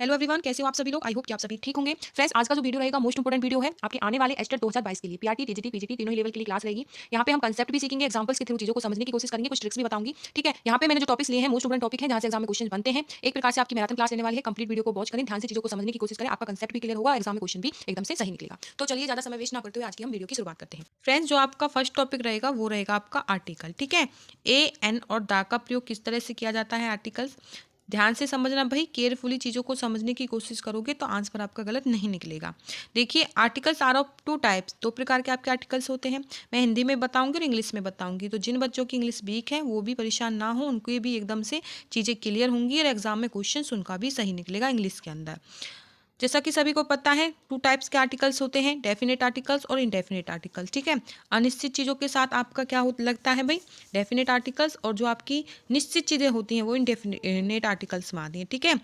Hello everyone, कैसे हो आप सभी लोग। आई होप कि आप सभी ठीक होंगे। फ्रेंड्स, आज का जो वीडियो रहेगा मोस्ट इंपोर्टेंट वीडियो है आपके आने वाले एस्टेट 2022 के लिए। पीआरटी, टीजीटी, पीजीटी तीनों ही लेवल के लिए क्लास रहेगी। यहाँ पे हम कंसेप्ट भी सीखेंगे, एग्जांपल्स के थ्रू चीजों को समझने की कोशिश करेंगे, कुछ ट्रिक्स भी बताऊंगी। ठीक है, यहाँ पे मैंने जो टॉपिक्स लिए हैं मोस्ट इंपोर्टेंट टॉपिक है जहाँ से एग्जाम में क्वेश्चन बनते हैं। एक प्रकार से आपकी मैराथन क्लास लेने वाली है। कंप्लीट वीडियो को वॉच करें, ध्यान से चीजों को समझने की कोशिश करें, आपका कंसेप्ट भी क्लियर होगा, एग्जाम में क्वेश्चन भी एकदम से सही निकलेगा। तो चलिए ज्यादा समय वेस्ट ना करते हुए आज की हम वीडियो की शुरुआत करते हैं। फ्रेंड्स, जो आपका फर्स्ट टॉपिक रहेगा वो रहेगा आपका आर्टिकल। ठीक है, ए एन और दा का प्रयोग किस तरह से किया जाता है आर्टिकल्स। ध्यान से समझना भाई, केयरफुली चीज़ों को समझने की कोशिश करोगे तो आंसर आपका गलत नहीं निकलेगा। देखिए, articles are of two types, दो प्रकार के आपके आर्टिकल्स होते हैं। मैं हिंदी में बताऊंगी और इंग्लिश में बताऊंगी, तो जिन बच्चों की इंग्लिश वीक है वो भी परेशान ना हो, उनको भी एकदम से चीज़ें क्लियर होंगी और एग्जाम में क्वेश्चन उनका भी सही निकलेगा इंग्लिश के अंदर। जैसा कि सभी को पता है, टू टाइप्स के आर्टिकल्स होते हैं, डेफिनेट आर्टिकल्स और इनडेफिनेट आर्टिकल्स। ठीक है, अनिश्चित चीज़ों के साथ आपका क्या लगता है भाई, डेफिनेट आर्टिकल्स, और जो आपकी निश्चित चीज़ें होती हैं वो इनडेफिनेट आर्टिकल्स में आती हैं। ठीक है,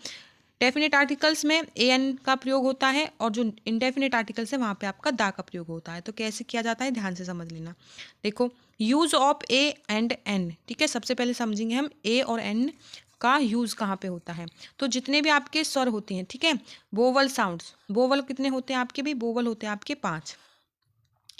डेफिनेट आर्टिकल्स में ए एन का प्रयोग होता है और जो इनडेफिनेट आर्टिकल्स है वहाँ पे आपका दा का प्रयोग होता है। तो कैसे किया जाता है ध्यान से समझ लेना। देखो, use of a and an. ठीक है, सबसे पहले समझेंगे हम ए और एन का यूज कहाँ पे होता है। तो जितने भी आपके स्वर होते हैं, ठीक है, वोवल साउंड्स, वोवल कितने होते हैं आपके भी, वोवल होते हैं आपके 5,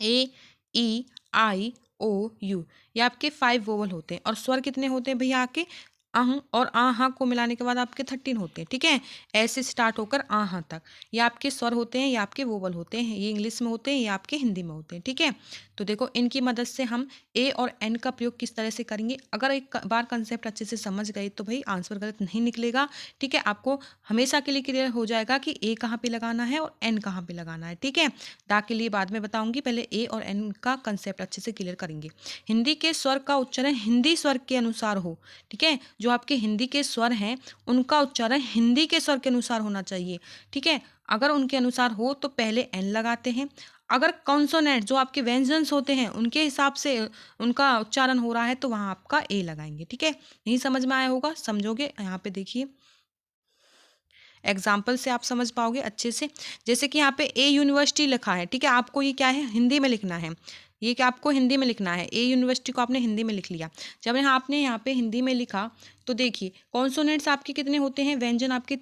ए ई आई ओ यू, ये आपके 5 वोवल होते हैं। और स्वर कितने होते हैं भैया आपके, अह और आहा को मिलाने के बाद आपके 13 होते हैं। ठीक है, ऐसे स्टार्ट होकर आहा तक ये आपके स्वर होते हैं, ये आपके वोवल होते हैं, ये इंग्लिश में होते हैं, ये आपके हिंदी में होते हैं। ठीक है, तो देखो इनकी मदद से हम ए और एन का प्रयोग किस तरह से करेंगे। अगर एक बार कंसेप्ट अच्छे से समझ गए तो भाई आंसर गलत नहीं निकलेगा। ठीक है, आपको हमेशा के लिए क्लियर हो जाएगा कि ए कहाँ पे लगाना है और एन कहाँ पे लगाना है। ठीक है, दा के लिए बाद में बताऊंगी, पहले ए और एन का कंसेप्ट अच्छे से क्लियर करेंगे। हिंदी के स्वर का उच्चारण हिंदी स्वर के अनुसार हो। ठीक है, जो आपके हिंदी के स्वर हैं उनका उच्चारण हिंदी के स्वर के अनुसार होना चाहिए। ठीक है, अगर उनके अनुसार हो तो पहले एन लगाते हैं। अगर कॉन्सोनेंट जो आपके व्यंजन्स होते हैं उनके हिसाब से उनका उच्चारण हो रहा है तो वहाँ आपका ए लगाएंगे। ठीक है, नहीं समझ में आया होगा, समझोगे। यहाँ पे देखिए एग्जाम्पल से आप समझ पाओगे अच्छे से। जैसे कि यहाँ पे ए यूनिवर्सिटी लिखा है, ठीक है, आपको ये क्या है हिंदी में लिखना है, ये क्या आपको हिंदी में लिखना है, ए यूनिवर्सिटी को आपने हिंदी में लिख लिया। जब यहाँ आपने यहाँ पे हिंदी में लिखा तो देखिए कॉन्सोनेंट्स आपके कितने होते हैं, व्यंजन आपके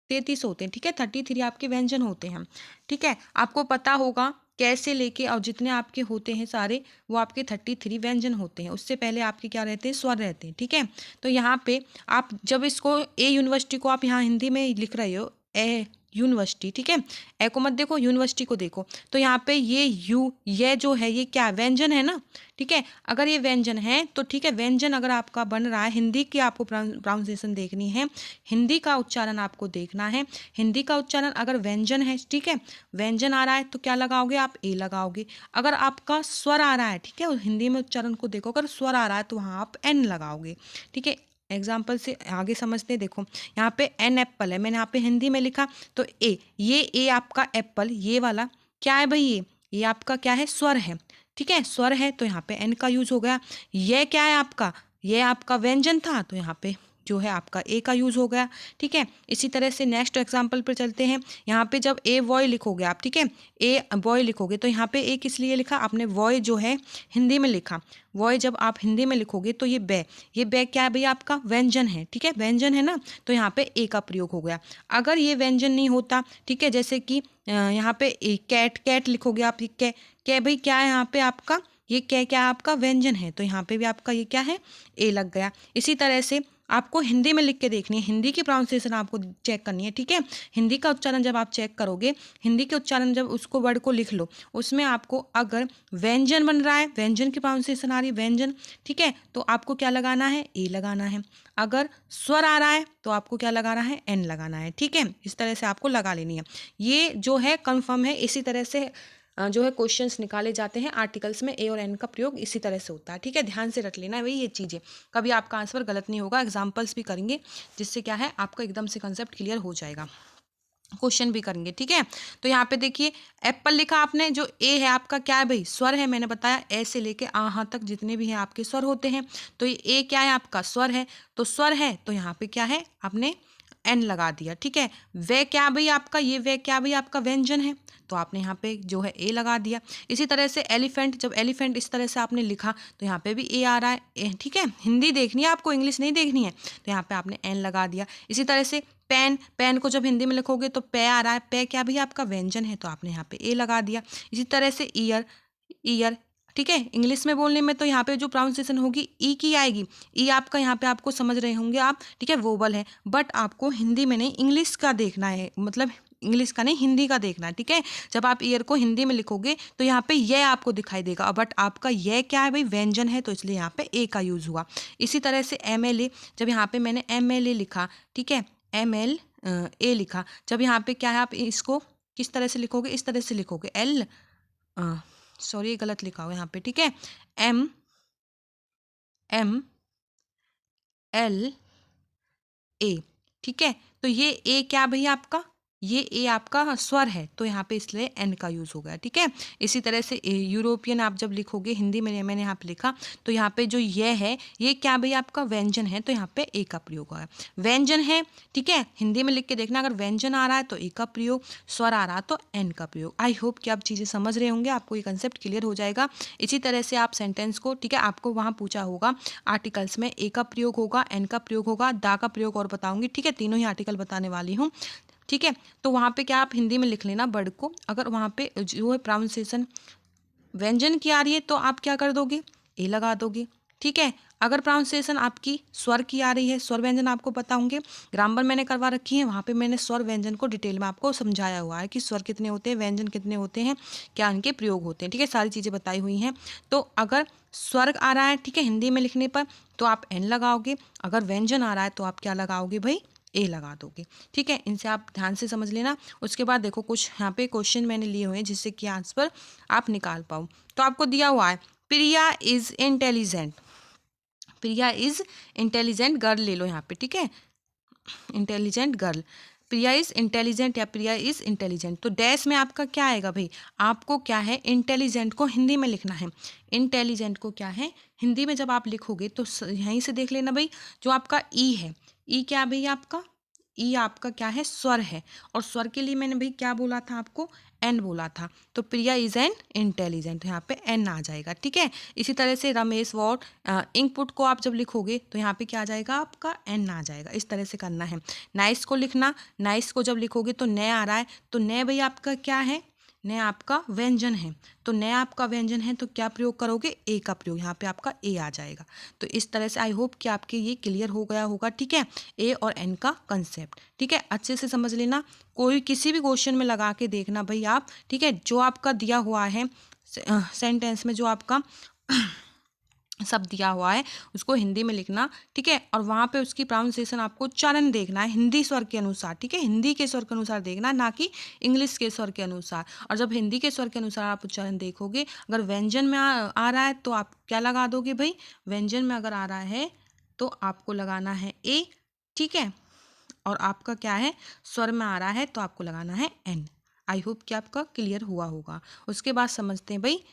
33 होते हैं। ठीक है, 33 आपके व्यंजन होते हैं। ठीक है, आपको पता होगा कैसे लेके और जितने आपके होते हैं सारे वो आपके 33 व्यंजन होते हैं। उससे पहले आपके क्या रहते हैं, स्वर रहते हैं। ठीक है, तो यहाँ पे आप जब इसको ए यूनिवर्सिटी को आप यहाँ हिंदी में लिख रहे हो, ए यूनिवर्सिटी, ठीक है, ए को मत देखो, यूनिवर्सिटी को देखो, तो यहाँ पे ये यू, ये जो है ये क्या व्यंजन है ना। ठीक है, अगर ये व्यंजन है तो ठीक है, व्यंजन अगर आपका बन रहा है, हिंदी की आपको प्रोनाउंसिएशन देखनी है, हिंदी का उच्चारण आपको देखना है। हिंदी का उच्चारण अगर व्यंजन है, ठीक है, व्यंजन आ रहा है तो क्या लगाओगे आप, ए लगाओगे। अगर आपका स्वर आ रहा है, ठीक है, हिंदी में उच्चारण को देखो, अगर स्वर आ रहा है तो वहाँ आप एन लगाओगे। ठीक है, एग्जाम्पल से आगे समझते हैं। देखो यहाँ पे एन एप्पल है, मैंने यहाँ पे हिंदी में लिखा तो ए, ये ए आपका एप्पल, ये वाला क्या है भाई, ये आपका क्या है, स्वर है। ठीक है, स्वर है तो यहाँ पे एन का यूज हो गया। ये क्या है आपका, ये आपका व्यंजन था तो यहाँ पे जो है आपका ए का यूज हो गया। ठीक है, इसी तरह से नेक्स्ट एग्जाम्पल पर चलते हैं। यहाँ पे जब ए वॉय लिखोगे आप, ठीक है, ए बॉय लिखोगे तो यहाँ पे ए किस लिए लिखा आपने, वॉय जो है हिंदी में लिखा, वॉय जब आप हिंदी में लिखोगे तो ये बै, ये बै क्या है भैया आपका व्यंजन है। ठीक है, व्यंजन है ना, तो यहाँ पे ए का प्रयोग हो गया। अगर ये व्यंजन नहीं होता, ठीक है, जैसे कि यहाँ पे कैट, कैट लिखोगे आप, कै, कै भाई क्या है यहाँ पे आपका, ये क्या क्या आपका व्यंजन है, तो यहाँ पे भी आपका ये क्या है, ए लग गया। इसी तरह से आपको हिंदी में लिख के देखनी है, हिंदी की प्रोनाउंसिएशन आपको चेक करनी है। ठीक है, हिंदी का उच्चारण जब आप चेक करोगे, हिंदी के उच्चारण जब उसको वर्ड को लिख लो, उसमें आपको अगर व्यंजन बन रहा है, व्यंजन की प्रोनाउंसिएशन आ रही है व्यंजन, ठीक है, तो आपको क्या लगाना है, ए लगाना है। अगर स्वर आ रहा है तो आपको क्या लगाना है, एन लगाना है। ठीक है, इस तरह से आपको लगा लेनी है। ये जो है कंफर्म है, इसी तरह से जो है क्वेश्चंस निकाले जाते हैं आर्टिकल्स में, ए और एन का प्रयोग इसी तरह से होता है। ठीक है, ध्यान से रख लेना है भाई ये चीज़ें, कभी आपका आंसर गलत नहीं होगा। एग्जाम्पल्स भी करेंगे जिससे क्या है आपका एकदम से कंसेप्ट क्लियर हो जाएगा, क्वेश्चन भी करेंगे। ठीक है, तो यहाँ पे देखिए एप्पल लिखा आपने, जो ए है आपका क्या है भाई, स्वर है, मैंने बताया ए से लेके आहा तक जितने भी हैं आपके स्वर होते हैं, तो ये ए क्या है आपका, स्वर है, तो स्वर है तो यहाँ पे क्या है आपने एन लगा दिया। ठीक है, वे क्या भाई आपका, ये वे क्या भाई आपका व्यंजन है, तो आपने यहाँ पे जो है ए लगा दिया। इसी तरह से एलिफेंट, जब एलिफेंट इस तरह से आपने लिखा तो यहाँ पे भी ए आ रहा है। ठीक है, हिंदी देखनी है आपको, इंग्लिश नहीं देखनी है, तो यहाँ पे आपने एन लगा दिया। इसी तरह से पेन, पेन को जब हिंदी में लिखोगे तो पे आ रहा है, पे क्या भैया आपका व्यंजन है, तो आपने यहाँ पे ए लगा दिया। इसी तरह से ईयर, ईयर, ठीक है, इंग्लिश में बोलने में तो यहाँ पे जो प्रोनाउंसिएशन होगी ई की आएगी। ई आपका यहाँ पे आपको समझ रहे होंगे आप, ठीक है, वोबल है, बट आपको हिंदी में नहीं इंग्लिश का देखना है, मतलब इंग्लिश का नहीं हिंदी का देखना है, ठीक है। जब आप ईयर को हिंदी में लिखोगे तो यहाँ पे ये आपको दिखाई देगा, बट आपका ये क्या है भाई, व्यंजन है, तो इसलिए यहाँ पे ए का यूज हुआ। इसी तरह से एम एल ए, जब यहाँ पे मैंने एम एल ए लिखा, ठीक है, एम एल ए लिखा, जब यहाँ पे क्या है आप इसको किस तरह से लिखोगे, इस तरह से लिखोगे, एल, सॉरी गलत लिखा हो यहाँ पे, ठीक है, एम एम एल ए, ठीक है। तो ये ए क्या भैया आपका, ये ए आपका स्वर है, तो यहाँ पे इसलिए एन का यूज हो गया, ठीक है। इसी तरह से यूरोपियन आप जब लिखोगे हिंदी में, मैंने यहाँ पे लिखा, तो यहाँ पे जो ये है ये क्या भैया आपका व्यंजन है, तो यहाँ पे ए का प्रयोग हुआ है, व्यंजन है, ठीक है। हिंदी में लिख के देखना, अगर व्यंजन आ रहा है तो ए का प्रयोग, स्वर आ रहा तो एन का प्रयोग। आई होप कि आप चीज़ें समझ रहे होंगे, आपको ये कंसेप्ट क्लियर हो जाएगा। इसी तरह से आप सेंटेंस को, ठीक है, आपको वहाँ पूछा होगा आर्टिकल्स में ए का प्रयोग होगा, एन का प्रयोग होगा, दा का प्रयोग और बताऊंगी, ठीक है, तीनों ही आर्टिकल बताने वाली हूँ, ठीक है। तो वहाँ पे क्या आप हिंदी में लिख लेना वर्ड को, अगर वहाँ पे जो है प्रोनाउंसिएशन व्यंजन की आ रही है तो आप क्या कर दोगे, ए लगा दोगे, ठीक है। अगर प्रोनाउंसिएशन आपकी स्वर की आ रही है, स्वर व्यंजन आपको पता होंगे, ग्रामर मैंने करवा रखी है, वहाँ पे मैंने स्वर व्यंजन को डिटेल में आपको समझाया हुआ है कि स्वर कितने होते हैं, व्यंजन कितने होते हैं, क्या उनके प्रयोग होते हैं, ठीक है, सारी चीज़ें बताई हुई हैं। तो अगर स्वर आ रहा है, ठीक है, हिंदी में लिखने पर तो आप एन लगाओगे, अगर व्यंजन आ रहा है तो आप क्या लगाओगे भाई, ए लगा दोगे, ठीक है। इनसे आप ध्यान से समझ लेना। उसके बाद देखो कुछ यहाँ पे क्वेश्चन मैंने लिए हुए हैं जिससे कि आंसर आप निकाल पाओ। तो आपको दिया हुआ है Priya is intelligent, Priya is intelligent girl ले लो यहाँ पे, ठीक है, intelligent girl, Priya is intelligent या प्रिया इज इंटेलिजेंट, तो डैश में आपका क्या आएगा भाई, आपको क्या है इंटेलिजेंट को हिंदी में लिखना है, इंटेलिजेंट को क्या है हिंदी में जब आप लिखोगे तो यहीं से देख लेना भाई, जो आपका ई है, ई क्या भाई आपका, ई आपका क्या है स्वर है, और स्वर के लिए मैंने भाई क्या बोला था आपको, एन बोला था, तो प्रिया इज एन इंटेलिजेंट, यहाँ पे एन आ जाएगा, ठीक है। इसी तरह से रमेश वॉट इनपुट को आप जब लिखोगे तो यहाँ पे क्या आ जाएगा आपका एन आ जाएगा, इस तरह से करना है। नाइस को लिखना, नाइस को जब लिखोगे तो नए आ रहा है, तो नए भाई आपका क्या है, नए आपका व्यंजन है, तो नया आपका व्यंजन है तो क्या प्रयोग करोगे, ए का प्रयोग, यहाँ पे आपका ए आ जाएगा। तो इस तरह से आई होप कि आपके ये क्लियर हो गया होगा, ठीक है, ए और एन का कंसेप्ट, ठीक है, अच्छे से समझ लेना, कोई किसी भी क्वेश्चन में लगा के देखना भाई आप, ठीक है, जो आपका दिया हुआ है सेंटेंस में जो आपका सब दिया हुआ है उसको हिंदी में लिखना, ठीक है, और वहाँ पे उसकी प्रोनाउंसिएशन आपको उच्चारण देखना है हिंदी स्वर के अनुसार, ठीक है, हिंदी के स्वर के अनुसार देखना, ना कि इंग्लिश के स्वर के अनुसार। और जब हिंदी के स्वर के अनुसार आप उच्चारण देखोगे, अगर व्यंजन में आ रहा है तो आप क्या लगा दोगे भाई, व्यंजन में अगर आ रहा है तो आपको लगाना है ए, ठीक है, और आपका क्या है स्वर में आ रहा है तो आपको लगाना है एन। आई होप कि आपका क्लियर हुआ होगा। उसके बाद समझते हैं भाई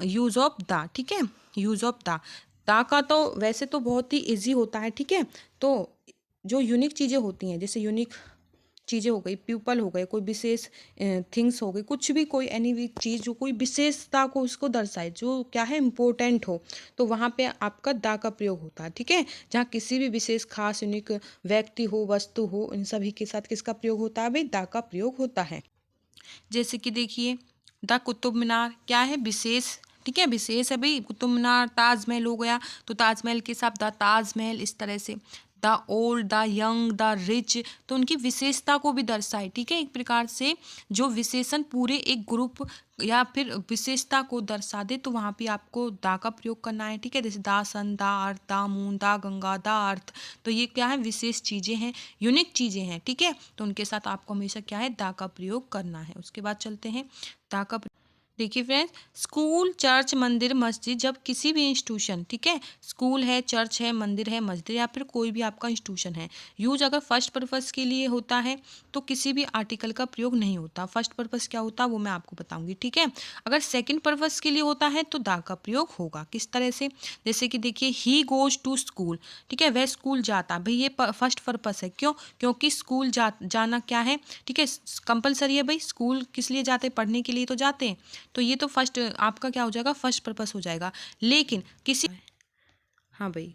यूज ऑफ द, ठीक है, यूज ऑफ द का तो वैसे तो बहुत ही इजी होता है, ठीक है। तो जो यूनिक चीज़ें होती हैं, जैसे यूनिक चीज़ें हो गई, पीपल हो गए, कोई विशेष थिंग्स हो गई, कुछ भी कोई एनी भी चीज़ जो कोई विशेषता को उसको दर्शाए, जो क्या है इम्पोर्टेंट हो, तो वहाँ पे आपका दा का प्रयोग होता है, ठीक है। जहाँ किसी भी विशेष खास यूनिक व्यक्ति हो, वस्तु हो, इन सभी के साथ किसका प्रयोग होता है भाई, दा का प्रयोग होता है। जैसे कि देखिए द कुतुब मीनार क्या है, विशेष, ठीक है, विशेष है भाई, कुतुब मीनार, ताजमहल हो गया तो ताजमहल के साथ द ताजमहल, इस तरह से the old, the young, the rich, तो उनकी विशेषता को भी दर्शाए, ठीक है, एक प्रकार से जो विशेषण पूरे एक ग्रुप या फिर विशेषता को दर्शा दे तो वहाँ पे आपको दा का प्रयोग करना है, ठीक है, जैसे दा सन, दा अर्थ, दा मून, दा गंगा, दा अर्थ, तो ये क्या है विशेष चीज़ें हैं, यूनिक चीज़ें हैं, ठीक है, तो उनके साथ आपको हमेशा क्या है दा का प्रयोग करना है। उसके बाद चलते हैं दा का, देखिए फ्रेंड्स, स्कूल, चर्च, मंदिर, मस्जिद, जब किसी भी इंस्टीट्यूशन, ठीक है, स्कूल है, चर्च है, मंदिर है, मस्जिद या फिर कोई भी आपका इंस्टीट्यूशन है, यूज अगर फर्स्ट पर्पस के लिए होता है तो किसी भी आर्टिकल का प्रयोग नहीं होता। फर्स्ट पर्पस क्या होता है वो मैं आपको बताऊंगी, ठीक है। अगर सेकंड पर्पस के लिए होता है तो दा का प्रयोग होगा, किस तरह से, जैसे कि देखिए ही गोज टू स्कूल, ठीक है, वह स्कूल जाता, भाई ये फर्स्ट पर्पस है, क्यों, क्योंकि स्कूल जाना क्या है, ठीक है, कंपलसरी है भाई, स्कूल किस लिए जाते हैं, पढ़ने के लिए तो जाते हैं, तो ये तो फर्स्ट आपका क्या हो जाएगा, फर्स्ट पर्पस हो जाएगा। लेकिन किसी, हाँ भाई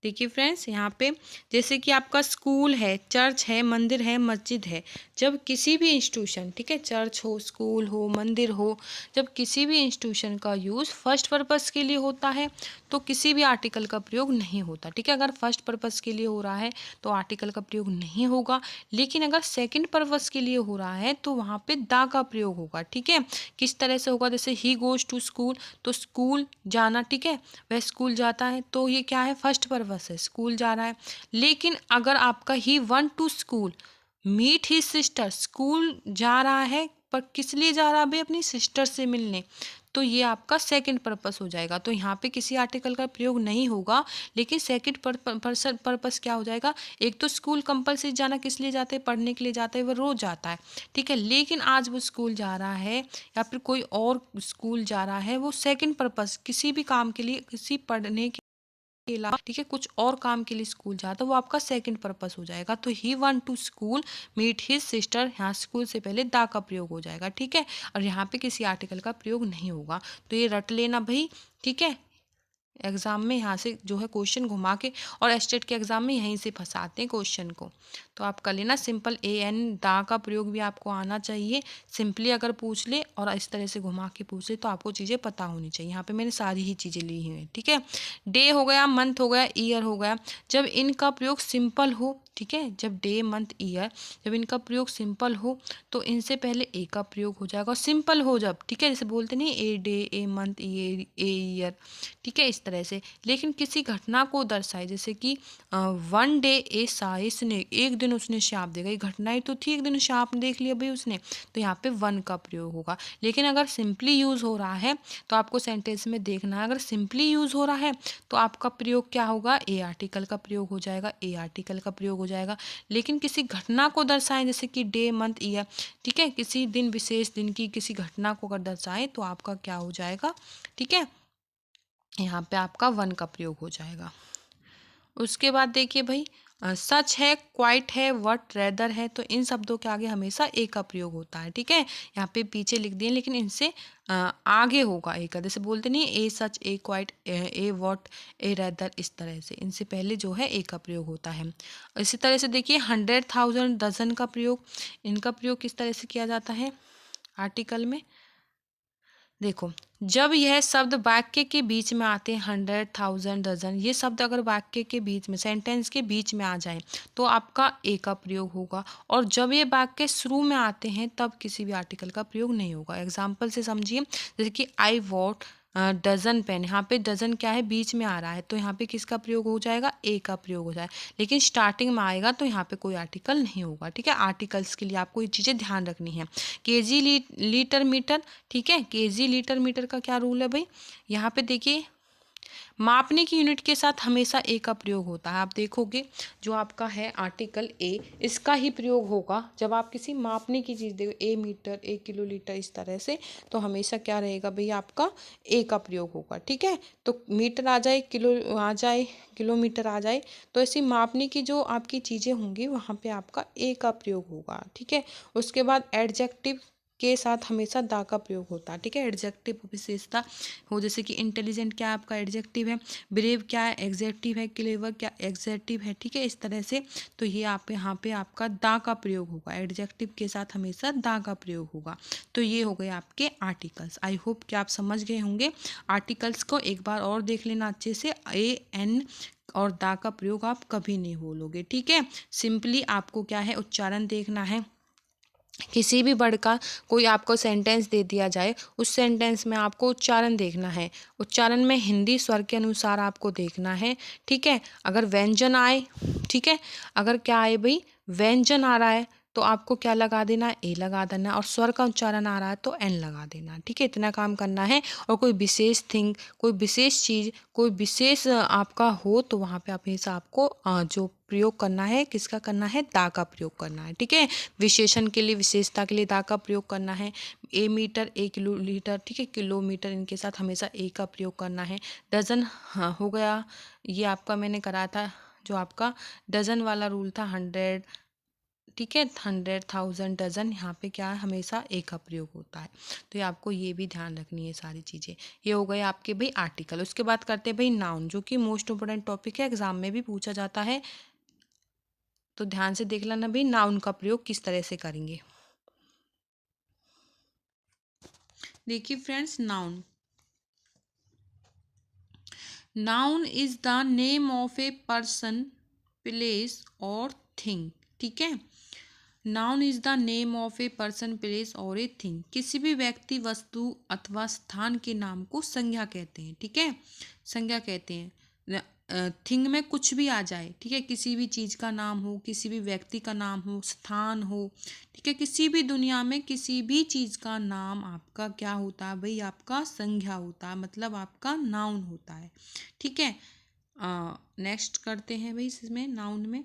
देखिए फ्रेंड्स, यहाँ पे जैसे कि आपका स्कूल है, चर्च है, मंदिर है, मस्जिद है, जब किसी भी इंस्टीट्यूशन, ठीक है, चर्च हो, स्कूल हो, मंदिर हो, जब किसी भी इंस्टीट्यूशन का यूज़ फर्स्ट पर्पस के लिए होता है तो किसी भी आर्टिकल का प्रयोग नहीं होता, ठीक है। अगर फर्स्ट पर्पस के लिए हो रहा है तो आर्टिकल का प्रयोग नहीं होगा, लेकिन अगर सेकंड पर्पस के लिए हो रहा है तो वहाँ पे दा का प्रयोग होगा, ठीक है। किस तरह से होगा, जैसे ही गोज टू स्कूल, तो स्कूल जाना, ठीक है, वह स्कूल जाता है, तो ये क्या है, फर्स्ट पर्पस है, स्कूल जा रहा है। लेकिन अगर आपका ही वन टू स्कूल मीट ही सिस्टर, स्कूल जा रहा है पर किस लिए जा रहा है भाई, अपनी सिस्टर से मिलने, तो ये आपका सेकंड पर्पस हो जाएगा। तो यहाँ पे किसी आर्टिकल का प्रयोग नहीं होगा, लेकिन सेकंड पर्पस क्या हो जाएगा, एक तो स्कूल कंपलसरी जाना किस लिए जाते हैं, पढ़ने के लिए जाते हैं, वह रोज जाता है, ठीक है, लेकिन आज वो स्कूल जा रहा है या फिर कोई और स्कूल जा रहा है, वो सेकंड पर्पस किसी भी काम के लिए, किसी पढ़ने के अलावा, ठीक है, कुछ और काम के लिए स्कूल जाता है, वो आपका सेकंड पर्पस हो जाएगा। तो he want to school meet his sister, यहाँ स्कूल से पहले दा का प्रयोग हो जाएगा, ठीक है, और यहाँ पे किसी आर्टिकल का प्रयोग नहीं होगा। तो ये रट लेना भाई, ठीक है। एग्जाम में यहाँ से जो है क्वेश्चन घुमा के, और एस्टेट के एग्जाम में यहीं से फंसाते हैं क्वेश्चन को। तो आप कर लेना सिंपल ए एन, दा का प्रयोग भी आपको आना चाहिए। सिंपली अगर पूछ ले और इस तरह से घुमा के पूछ ले तो आपको चीज़ें पता होनी चाहिए। यहाँ पे मैंने सारी ही चीज़ें ली हुई हैं, ठीक है। डे हो गया, मंथ हो गया, ईयर हो गया। जब इनका प्रयोग सिंपल हो, ठीक है, जब डे मंथ ईयर, जब इनका प्रयोग सिंपल हो तो इनसे पहले ए का प्रयोग हो जाएगा। और सिंपल हो जब, ठीक है, जैसे बोलते नहीं a day, a month, a year, ठीक है, इस तरह से। लेकिन किसी घटना को दर्शाए, जैसे कि वन डे ए साई स्नेक, एक दिन उसने सांप देखा, ये घटना ही तो थी, एक दिन सांप देख लिया भाई उसने, तो यहाँ पे वन का प्रयोग होगा। लेकिन अगर सिंपली यूज हो रहा है तो आपको सेंटेंस में देखना है, अगर सिंपली यूज हो रहा है तो आपका प्रयोग क्या होगा, ए आर्टिकल का प्रयोग हो जाएगा, ए आर्टिकल का प्रयोग हो जाएगा। लेकिन किसी घटना को दर्शाएं, जैसे कि डे मंथ ईयर, ठीक है, किसी दिन, विशेष दिन की किसी घटना को अगर दर्शाएं तो आपका क्या हो जाएगा, ठीक है, यहाँ पे आपका वन का प्रयोग हो जाएगा। उसके बाद देखिए भाई, सच है, क्वाइट है, वट, रेदर है, तो इन शब्दों के आगे हमेशा ए का प्रयोग होता है, ठीक है। यहाँ पे पीछे लिख दिए, लेकिन इनसे आगे होगा ए का, जैसे बोलते नहीं a such, a quite, a what, a rather, इस तरह से इनसे पहले जो है ए का प्रयोग होता है। इसी तरह से देखिए 100,000, डजन का प्रयोग, इनका प्रयोग किस तरह से किया जाता है आर्टिकल में। देखो, जब यह शब्द वाक्य के बीच में आते हैं, 100,000, डजन, ये शब्द अगर वाक्य के बीच में, सेंटेंस के बीच में आ जाए तो आपका ए का प्रयोग होगा। और जब ये वाक्य शुरू में आते हैं तब किसी भी आर्टिकल का प्रयोग नहीं होगा। एग्जाम्पल से समझिए, जैसे कि आई वॉट डजन पेन, यहाँ पे डजन क्या है, बीच में आ रहा है, तो यहाँ पे किसका प्रयोग हो जाएगा, ए का प्रयोग हो जाएगा। लेकिन स्टार्टिंग में आएगा तो यहाँ पे कोई आर्टिकल नहीं होगा, ठीक है। आर्टिकल्स के लिए आपको ये चीज़ें ध्यान रखनी है। केजी, लीटर, मीटर, ठीक है, केजी, लीटर, मीटर का क्या रूल है भाई, यहाँ पे देखिए मापने की यूनिट के साथ हमेशा ए का प्रयोग होता है। आप देखोगे जो आपका है आर्टिकल ए, इसका ही प्रयोग होगा जब आप किसी मापने की चीज़ देखो, ए मीटर, ए किलोलीटर, इस तरह से, तो हमेशा क्या रहेगा भाई, आपका ए का प्रयोग होगा, ठीक है। तो मीटर आ जाए, किलो आ जाए, किलोमीटर आ जाए, तो ऐसी मापने की जो आपकी चीज़ें होंगी वहाँ पे आपका ए का प्रयोग होगा, ठीक है। उसके बाद एडजेक्टिव के साथ हमेशा दा का प्रयोग होता है, ठीक है। एडजेक्टिव विशेषता हो, जैसे कि इंटेलिजेंट क्या है आपका एडजेक्टिव है, ब्रेव क्या है एग्जेक्टिव है, क्लेवर क्या एग्जेक्टिव है, ठीक है, इस तरह से। तो ये आप यहाँ पे आपका दा का प्रयोग होगा, एडजेक्टिव के साथ हमेशा दा का प्रयोग होगा। तो ये हो गए आपके आर्टिकल्स। आई होप कि आप समझ गए होंगे। आर्टिकल्स को एक बार और देख लेना अच्छे से, ए एन और दा का प्रयोग आप कभी नहीं भूलोगे, ठीक है। सिंपली आपको क्या है, उच्चारण देखना है। किसी भी वर्ड का कोई आपको सेंटेंस दे दिया जाए, उस सेंटेंस में आपको उच्चारण देखना है। उच्चारण में हिंदी स्वर के अनुसार आपको देखना है, ठीक है। अगर व्यंजन आए, ठीक है, अगर क्या आए भाई, व्यंजन आ रहा है तो आपको क्या लगा देना, ए लगा देना, और स्वर का उच्चारण आ रहा है तो एन लगा देना, ठीक है। इतना काम करना है। और कोई विशेष थिंग, कोई विशेष चीज़, कोई विशेष आपका हो तो वहाँ पे हमेशा आपको जो प्रयोग करना है, किसका करना है, दा का प्रयोग करना है, ठीक है। विशेषण के लिए, विशेषता के लिए दा का प्रयोग करना है। ए मीटर, ए किलोलीटर, ठीक है, किलोमीटर, इनके साथ हमेशा ए का प्रयोग करना है। डजन, हाँ हो गया, ये आपका मैंने करा था जो आपका डजन वाला रूल था, 100, ठीक है, 100, 1000, डजन, यहाँ पे क्या है, हमेशा एक का प्रयोग होता है। तो ये आपको ये भी ध्यान रखनी है सारी चीज़ें। ये हो गए आपके भाई आर्टिकल। उसके बाद करते हैं भाई नाउन, जो कि मोस्ट इम्पोर्टेंट टॉपिक है, एग्जाम में भी पूछा जाता है। तो ध्यान से देख लेना भाई नाउन का प्रयोग किस तरह से करेंगे। देखिए friends, noun, noun is the name of a person, place और थिंग। ठीक है, noun is the name of a person, place और ए थिंग। किसी भी व्यक्ति, वस्तु अथवा स्थान के नाम को संज्ञा कहते हैं। ठीक है, संज्ञा कहते हैं। थिंग में कुछ भी आ जाए, ठीक है, किसी भी चीज़ का नाम हो, किसी भी व्यक्ति का नाम हो, स्थान हो, ठीक है, किसी भी दुनिया में किसी भी चीज़ का नाम आपका क्या होता है भाई, आपका संज्ञा होता है, मतलब आपका नाउन होता है। ठीक है, नेक्स्ट करते हैं भाई इसमें नाउन में,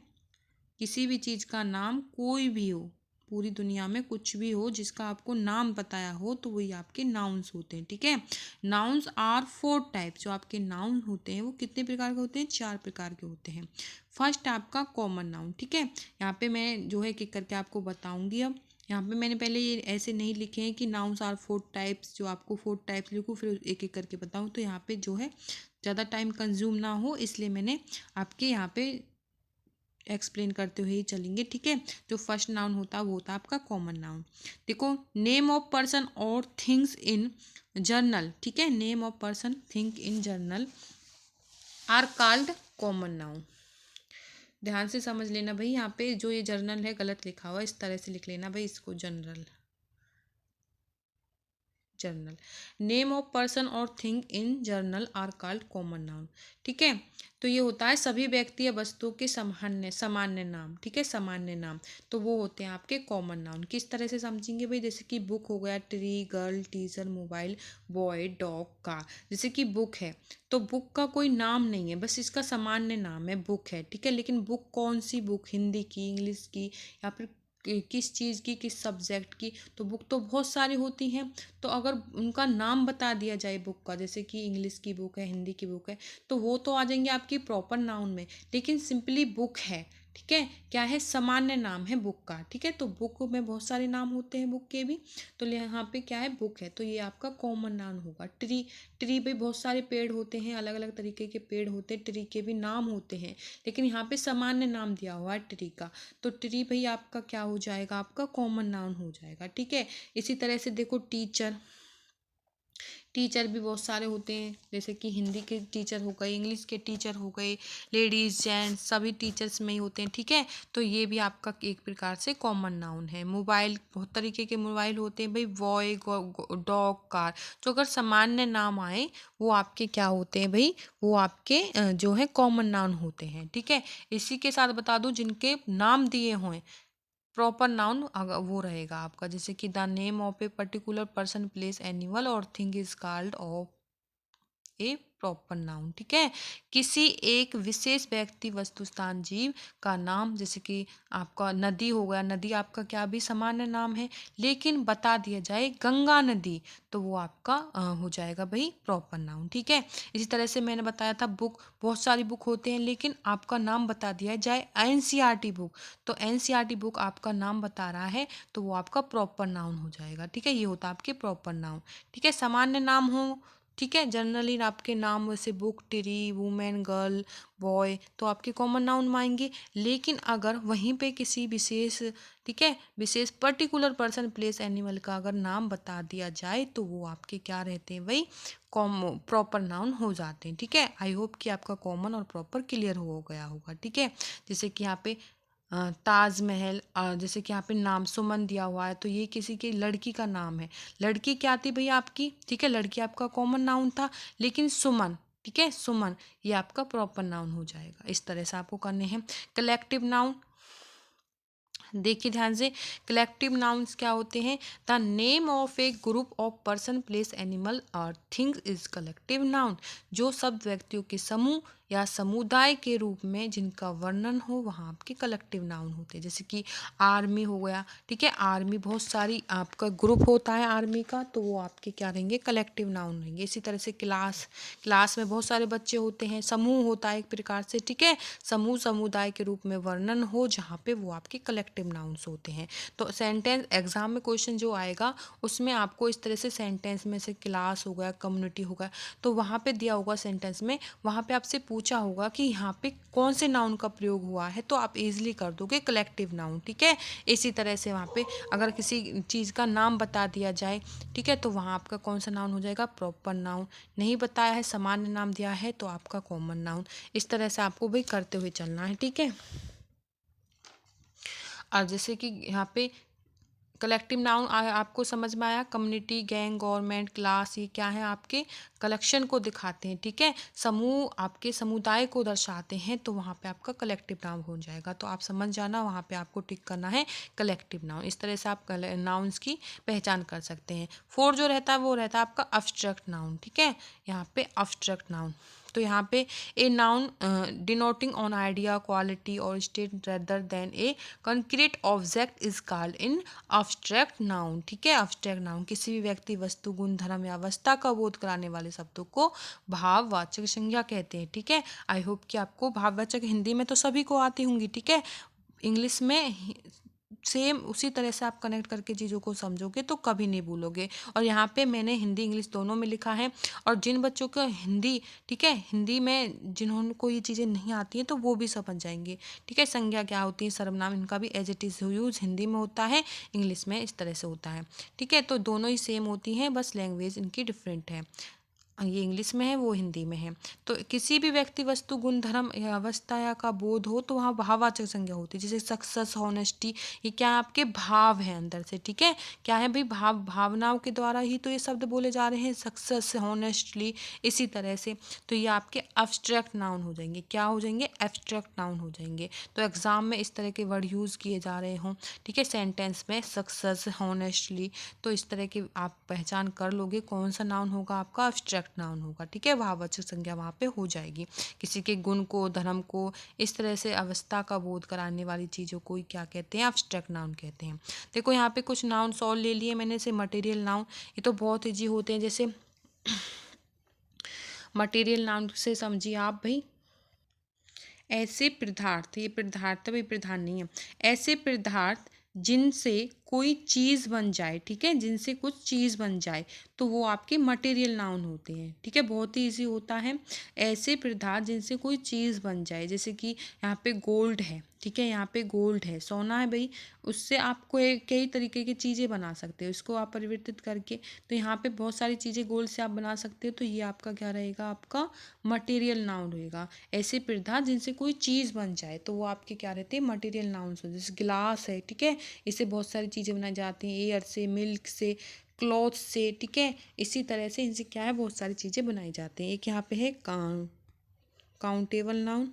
किसी भी चीज़ का नाम कोई भी हो, पूरी दुनिया में कुछ भी हो जिसका आपको नाम बताया हो, तो वही आपके नाउन्स होते हैं। ठीक है, नाउन्स आर 4 टाइप। जो आपके नाउन होते हैं वो कितने प्रकार के होते हैं, 4 प्रकार के होते हैं। फर्स्ट आपका कॉमन नाउन। ठीक है, यहाँ पे मैं जो है एक करके आपको बताऊंगी। अब यहाँ पे मैंने पहले ये ऐसे नहीं लिखे हैं कि नाउन्स आर 4 टाइप्स, जो आपको 4 टाइप्स लिखूँ फिर एक एक करके बताऊँ, तो यहाँ पे जो है ज़्यादा टाइम कंज्यूम ना हो, इसलिए मैंने आपके यहाँ पे एक्सप्लेन करते हुए ही चलेंगे। ठीक है, जो फर्स्ट नाउन होता है वो होता है आपका कॉमन नाउन। देखो, नेम ऑफ पर्सन और थिंग्स इन जर्नल। ठीक है, name of person, thing in journal are called common noun. ध्यान से समझ लेना भाई, यहाँ पे जो ये जर्नल है गलत लिखा हुआ है, इस तरह से लिख लेना भाई इसको, general, journal. Name of person और thing in journal are called common noun. ठीक है, तो ये होता है सभी व्यक्ति या वस्तुओं के सामान्य सामान्य नाम। ठीक है, सामान्य नाम, तो वो होते हैं आपके कॉमन नाउन। किस तरह से समझेंगे भाई, जैसे कि बुक हो गया, tree, girl, teacher, mobile, boy, dog, car. जैसे कि बुक है, तो बुक का कोई नाम नहीं है, बस इसका सामान्य नाम है, बुक है। ठीक है, लेकिन बुक कौन सी बुक, हिंदी की, इंग्लिश की, या फिर किस चीज़ की, किस सब्जेक्ट की, तो बुक तो बहुत सारी होती हैं। तो अगर उनका नाम बता दिया जाए बुक का, जैसे कि इंग्लिश की बुक है, हिंदी की बुक है, तो वो तो आ जाएंगे आपकी प्रॉपर नाउन में। लेकिन सिंपली बुक है, ठीक है, क्या है, सामान्य नाम है बुक का। ठीक है, तो बुक में बहुत सारे नाम होते हैं बुक के भी, तो यहाँ पे क्या है, बुक है, तो ये आपका कॉमन नाउन होगा। ट्री, ट्री पे बहुत सारे पेड़ होते हैं, अलग अलग तरीके के पेड़ होते हैं, ट्री के भी नाम होते हैं, लेकिन यहाँ पे सामान्य नाम दिया हुआ है ट्री का, तो ट्री भाई आपका क्या हो जाएगा, आपका कॉमन नाउन हो जाएगा। ठीक है, इसी तरह से देखो, टीचर, टीचर भी बहुत सारे होते हैं, जैसे कि हिंदी के टीचर हो गए, इंग्लिश के टीचर हो गए, लेडीज़ जेंट्स सभी टीचर्स में ही होते हैं। ठीक है, तो ये भी आपका एक प्रकार से कॉमन नाउन है। मोबाइल, बहुत तरीके के मोबाइल होते हैं भाई, बॉय, डॉग, कार, जो अगर सामान्य नाम आए वो आपके क्या होते हैं भाई, वो आपके जो है कॉमन नाउन होते हैं। ठीक है, इसी के साथ बता दूं, जिनके नाम दिए हुए प्रॉपर नाउन अगर वो रहेगा आपका, जैसे कि the name of a particular person, place, animal और thing is called of a proper noun. ठीक है, किसी एक विशेष व्यक्ति, वस्तु, स्थान, जीव का नाम, जैसे कि आपका नदी हो गया, नदी आपका क्या भी सामान्य नाम है, लेकिन बता दिया जाए गंगा नदी, तो वो आपका हो जाएगा भाई प्रॉपर नाउन। ठीक है, इसी तरह से मैंने बताया था बुक, बहुत सारी बुक होते हैं, लेकिन आपका नाम बता दिया जाए एनसीईआरटी बुक, तो एनसीईआरटी बुक आपका नाम बता रहा है, तो वो आपका प्रॉपर नाउन हो जाएगा। ठीक है, ये होता है आपके प्रॉपर नाउन। ठीक है, सामान्य नाम हो, ठीक है, जनरली आपके नाम वैसे book, tree, women, girl, boy, तो आपके कॉमन नाउन में आएंगे। लेकिन अगर वहीं पे किसी विशेष, ठीक है, विशेष पर्टिकुलर पर्सन, प्लेस, एनिमल का अगर नाम बता दिया जाए, तो वो आपके क्या रहते हैं भाई, प्रॉपर नाउन हो जाते हैं। ठीक है, आई होप कि आपका कॉमन और प्रॉपर क्लियर हो गया होगा। ठीक है, जैसे कि यहाँ पे ताजमहल, जैसे कि यहाँ पे नाम सुमन दिया हुआ है, तो ये किसी की लड़की का नाम है। लड़की क्या थी भैया आपकी, ठीक है, लड़की आपका कॉमन नाउन था, लेकिन सुमन, ठीक है, सुमन ये आपका प्रॉपर नाउन हो जाएगा। इस तरह से आपको करने हैं। कलेक्टिव नाउन, देखिए ध्यान से, कलेक्टिव नाउन्स क्या होते हैं, the name of A group of person, place, animal और थिंग्स इज कलेक्टिव नाउन। जो शब्द व्यक्तियों के समूह या समुदाय के रूप में जिनका वर्णन हो वहाँ आपके कलेक्टिव नाउन होते हैं। जैसे कि आर्मी हो गया, ठीक है, आर्मी बहुत सारी आपका ग्रुप होता है आर्मी का, तो वो आपके क्या रहेंगे, कलेक्टिव नाउन रहेंगे। इसी तरह से क्लास में बहुत सारे बच्चे होते हैं, समूह होता है एक प्रकार से, ठीक है, समूह समुदाय के रूप में वर्णन हो जहाँ पे वो आपके कलेक्टिव नाउन्स होते हैं। तो सेंटेंस एग्जाम में क्वेश्चन जो आएगा उसमें आपको इस तरह से सेंटेंस में से क्लास हो गया, कम्युनिटी हो गया, तो वहाँ पे दिया होगा सेंटेंस में, वहाँ पे आपसे पूछा होगा कि यहाँ पे कौन से नाउन का प्रयोग हुआ है, तो आप इजीली कर दोगे कलेक्टिव नाउन, ठीक है। इसी तरह से वहाँ पे अगर किसी चीज़ का नाम बता दिया जाए, ठीक है, तो वहाँ आपका कौन सा नाउन हो जाएगा, प्रॉपर नाउन। नहीं बताया है, सामान्य नाम दिया है, तो आपका कॉमन नाउन। इस तरह से आपको भी करते हुए चलना है, ठीक है। और जैसे कि यहाँ पे कलेक्टिव नाउन आपको समझ में आया, कम्युनिटी, गैंग, गवर्नमेंट, क्लास, ये क्या है, आपके कलेक्शन को दिखाते हैं, ठीक है, समूह आपके समुदाय को दर्शाते हैं, तो वहाँ पे आपका कलेक्टिव नाउन हो जाएगा। तो आप समझ जाना, वहाँ पे आपको टिक करना है कलेक्टिव नाउन। इस तरह से आप नाउन्स की पहचान कर सकते हैं। 4 जो रहता है वो रहता है आपका अब्स्ट्रैक्ट नाउन, ठीक है, यहाँ पे अब्स्ट्रैक्ट नाउन। तो यहाँ पे a noun denoting on idea, quality और state rather than a concrete object is called in abstract noun, ठीक है। अब्स्ट्रैक्ट नाउन किसी भी व्यक्ति, वस्तु, गुण, धर्म या अवस्था का बोध कराने वाले शब्दों को भाववाचक संज्ञा कहते हैं, ठीक है। आई होप कि आपको भाववाचक हिंदी में तो सभी को आती होंगी, ठीक है। इंग्लिश में सेम उसी तरह से आप कनेक्ट करके चीज़ों को समझोगे तो कभी नहीं भूलोगे। और यहाँ पे मैंने हिंदी इंग्लिश दोनों में लिखा है, और जिन बच्चों को हिंदी, ठीक है, हिंदी में जिन्होंने को ये चीज़ें नहीं आती हैं तो वो भी समझ जाएंगे, ठीक है। संज्ञा क्या होती है, सर्वनाम, इनका भी as it is use Hindi में होता है, इंग्लिश में इस तरह से होता है, ठीक है। तो दोनों ही सेम होती हैं, बस लैंग्वेज इनकी डिफरेंट है, ये इंग्लिश में है वो हिंदी में है। तो किसी भी व्यक्ति, वस्तु, गुण, धर्म या अवस्था या का बोध हो तो वहाँ भाववाचक संज्ञा होती है। जैसे सक्सेस, हॉनेस्टी, ये क्या है, आपके भाव है अंदर से, ठीक है। क्या है भाई, भावनाओं के द्वारा ही तो ये शब्द बोले जा रहे हैं, सक्सेस, हॉनेस्टली, इसी तरह से। तो ये आपके एब्स्ट्रैक्ट नाउन हो जाएंगे। क्या हो जाएंगे, एब्स्ट्रैक्ट नाउन हो जाएंगे। तो एग्जाम में इस तरह के वर्ड यूज़ किए जा रहे हों, ठीक है, सेंटेंस में सक्सेस, हॉनेस्टली, तो इस तरह की आप पहचान कर लोगे कौन सा नाउन होगा आपका, एब्स्ट्रैक्ट नाउन होगा, ठीक है। भाववाचक संज्ञा वहाँ पे हो जाएगी। किसी के गुण को, धर्म को, इस तरह से अवस्था का बोध कराने वाली चीज़ों को ही क्या कहते हैं, एब्स्ट्रैक्ट नाउन कहते हैं। देखो यहाँ पे कुछ नाउन और ले लिए मैंने से, मटेरियल नाउन, ये तो बहुत ईजी होते हैं। जैसे मटेरियल नाउन से समझिए आप भाई, ऐसे पदार्थ, ये पदार्थ भाई प्रधान नहीं है, ऐसे पदार्थ जिनसे कोई चीज़ बन जाए, ठीक है, जिनसे कुछ चीज़ बन जाए, तो वो आपके मटेरियल नाउन होते हैं, ठीक है। बहुत ही ईजी होता है, ऐसे पदार्थ जिनसे कोई चीज़ बन जाए। जैसे कि यहाँ पे गोल्ड है, ठीक है, यहाँ पे गोल्ड है, सोना है भाई, उससे आप कई तरीके की चीज़ें बना सकते हो, इसको आप परिवर्तित करके, तो यहाँ पे बहुत सारी चीज़ें गोल्ड से आप बना सकते हो, तो ये आपका क्या रहेगा, आपका मटेरियल नाउन रहेगा। ऐसे पदार्थ जिनसे कोई चीज़ बन जाए, तो वो आपके क्या रहते हैं, मटेरियल नाउन्स हो। जैसे गिलास है, ठीक है, इससे बहुत सारी चीज़ें बनाई जाती हैं, एयर से, मिल्क से, क्लॉथ से, ठीक है। इसी तरह से इनसे क्या है, बहुत सारी चीज़ें बनाई जाती हैं। एक यहाँ पे है काउंटेबल नाउन,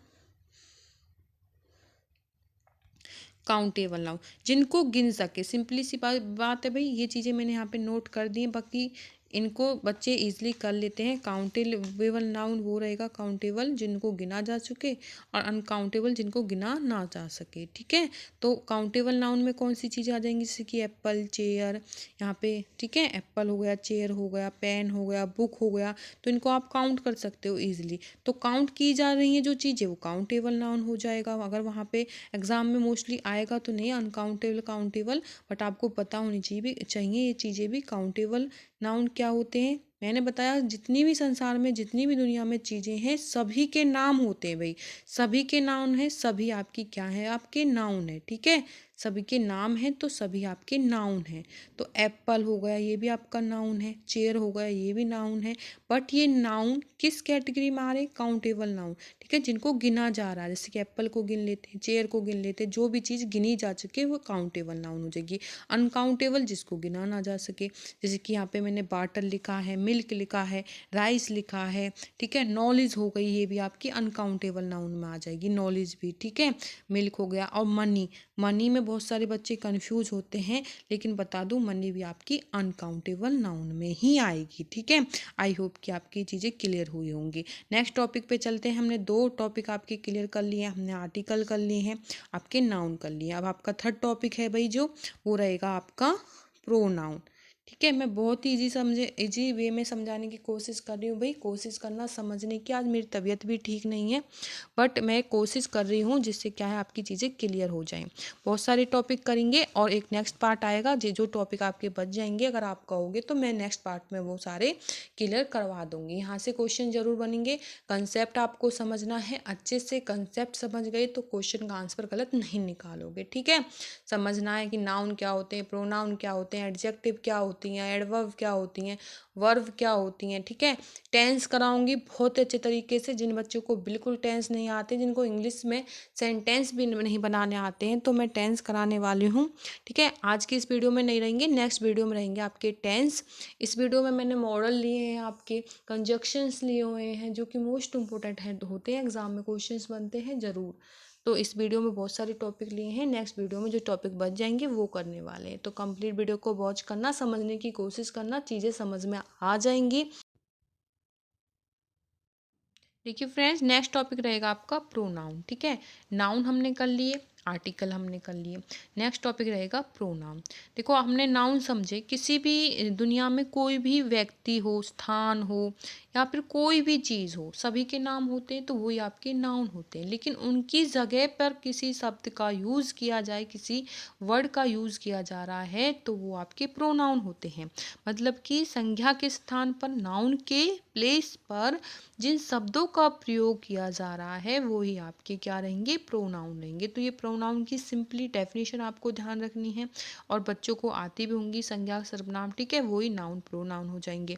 काउंटेबल नाउन जिनको गिन सके, सिंपली सी बात है भाई, ये चीज़ें मैंने यहाँ पे नोट कर दी हैं, बाकी इनको बच्चे इजीली कर लेते हैं। काउंटेबल नाउन वो रहेगा, काउंटेबल जिनको गिना जा चुके, और अनकाउंटेबल जिनको गिना ना जा सके, ठीक है। तो काउंटेबल नाउन में कौन सी चीज़ें आ जाएंगी, जैसे कि एप्पल, चेयर, यहाँ पे, ठीक है, एप्पल हो गया, चेयर हो गया, पेन हो गया, बुक हो गया, तो इनको आप काउंट कर सकते हो ईजिली। तो काउंट की जा रही हैं जो चीज़ें, वो काउंटेबल नाउन हो जाएगा। अगर वहाँ पे एग्जाम में मोस्टली आएगा तो नहीं अनकाउंटेबल, काउंटेबल, बट आपको पता होनी चाहिए ये चीज़ें भी। काउंटेबल नाउन क्या होते हैं, मैंने बताया, जितनी भी संसार में, जितनी भी दुनिया में चीज़ें हैं, सभी के नाम होते हैं भाई, सभी के नाउन है, सभी आपकी क्या है, आपके नाउन है, ठीक है। सभी के नाम हैं तो सभी आपके नाउन हैं। तो एप्पल हो गया, ये भी आपका नाउन है, चेयर हो गया, ये भी नाउन है, बट ये नाउन किस कैटेगरी में आ रहे हैं, काउंटेबल नाउन, ठीक है, जिनको गिना जा रहा है। जैसे कि एप्पल को गिन लेते हैं, चेयर को गिन लेते हैं, जो भी चीज़ गिनी जा सके वो काउंटेबल नाउन हो जाएगी। अनकाउंटेबल जिसको गिना ना जा सके, जैसे कि यहाँ पे मैंने बाटल लिखा है, मिल्क लिखा है, राइस लिखा है, ठीक है। नॉलेज हो गई, ये भी आपकी अनकाउंटेबल नाउन में आ जाएगी, नॉलेज भी, ठीक है। मिल्क हो गया। और मनी, मनी में बहुत सारे बच्चे कंफ्यूज होते हैं, लेकिन बता दूं मनी भी आपकी अनकाउंटेबल नाउन में ही आएगी। ठीक है, आई होप कि आपकी चीज़ें क्लियर हुई होंगी। नेक्स्ट टॉपिक पे चलते हैं। हमने 2 टॉपिक आपके क्लियर कर लिए हैं, हमने आर्टिकल कर लिए हैं, आपके नाउन कर लिए। अब आपका थर्ड टॉपिक है भाई जो, वो रहेगा आपका प्रोनाउन। ठीक है, मैं बहुत ही इजी वे में समझाने की कोशिश कर रही हूँ भाई, कोशिश करना समझने की। आज मेरी तबीयत भी ठीक नहीं है, बट मैं कोशिश कर रही हूँ जिससे क्या है आपकी चीज़ें क्लियर हो जाएं। बहुत सारे टॉपिक करेंगे और एक नेक्स्ट पार्ट आएगा, जो टॉपिक आपके बच जाएंगे अगर आप कहोगे तो मैं नेक्स्ट पार्ट में वो सारे क्लियर करवा दूंगी। यहाँ से क्वेश्चन जरूर बनेंगे। कंसेप्ट आपको समझना है अच्छे से, कंसेप्ट समझ गए तो क्वेश्चन का आंसर गलत नहीं निकालोगे। ठीक है, समझना है कि नाउन क्या होते हैं, प्रोनाउन क्या होते हैं, एडजेक्टिव क्या होती हैं, एडवर्ब क्या होती हैं, वर्ब क्या होती हैं। ठीक है, टेंस कराऊंगी बहुत अच्छे तरीके से। जिन बच्चों को बिल्कुल टेंस नहीं आते, जिनको इंग्लिश में सेंटेंस भी नहीं बनाने आते हैं, तो मैं टेंस कराने वाली हूँ। ठीक है, आज की इस वीडियो में नहीं रहेंगे, नेक्स्ट वीडियो में रहेंगे आपके टेंस। इस वीडियो में मैंने मॉडल लिए हैं, आपके कंजक्शंस लिए हुए हैं, जो कि मोस्ट इंपॉर्टेंट है, होते हैं एग्जाम में, क्वेश्चंस बनते हैं ज़रूर। तो इस वीडियो में बहुत सारे टॉपिक लिए हैं, नेक्स्ट वीडियो में जो टॉपिक बच जाएंगे वो करने वाले हैं। तो कंप्लीट वीडियो को वॉच करना, समझने की कोशिश करना, चीज़ें समझ में आ जाएंगी। देखिए फ्रेंड्स, नेक्स्ट टॉपिक रहेगा आपका प्रोनाउन। ठीक है, नाउन हमने कर लिए, आर्टिकल हमने कर लिए, नेक्स्ट टॉपिक रहेगा प्रोनाउन। देखो हमने नाउन समझे, किसी भी दुनिया में कोई भी व्यक्ति हो, स्थान हो, या फिर कोई भी चीज़ हो, सभी के नाम होते हैं, तो वही आपके नाउन होते हैं। लेकिन उनकी जगह पर किसी शब्द का यूज़ किया जाए, किसी वर्ड का यूज़ किया जा रहा है, तो वो आपके प्रोनाउन होते हैं। मतलब कि संज्ञा के स्थान पर, नाउन के प्लेस पर जिन शब्दों का प्रयोग किया जा रहा है वो ही आपके क्या रहेंगे, प्रोनाउन रहेंगे। तो ये प्रोनाउन की सिंपली डेफिनेशन आपको ध्यान रखनी है, और बच्चों को आती भी होंगी, संज्ञा सर्वनाम। ठीक है, वही नाउन प्रोनाउन हो जाएंगे।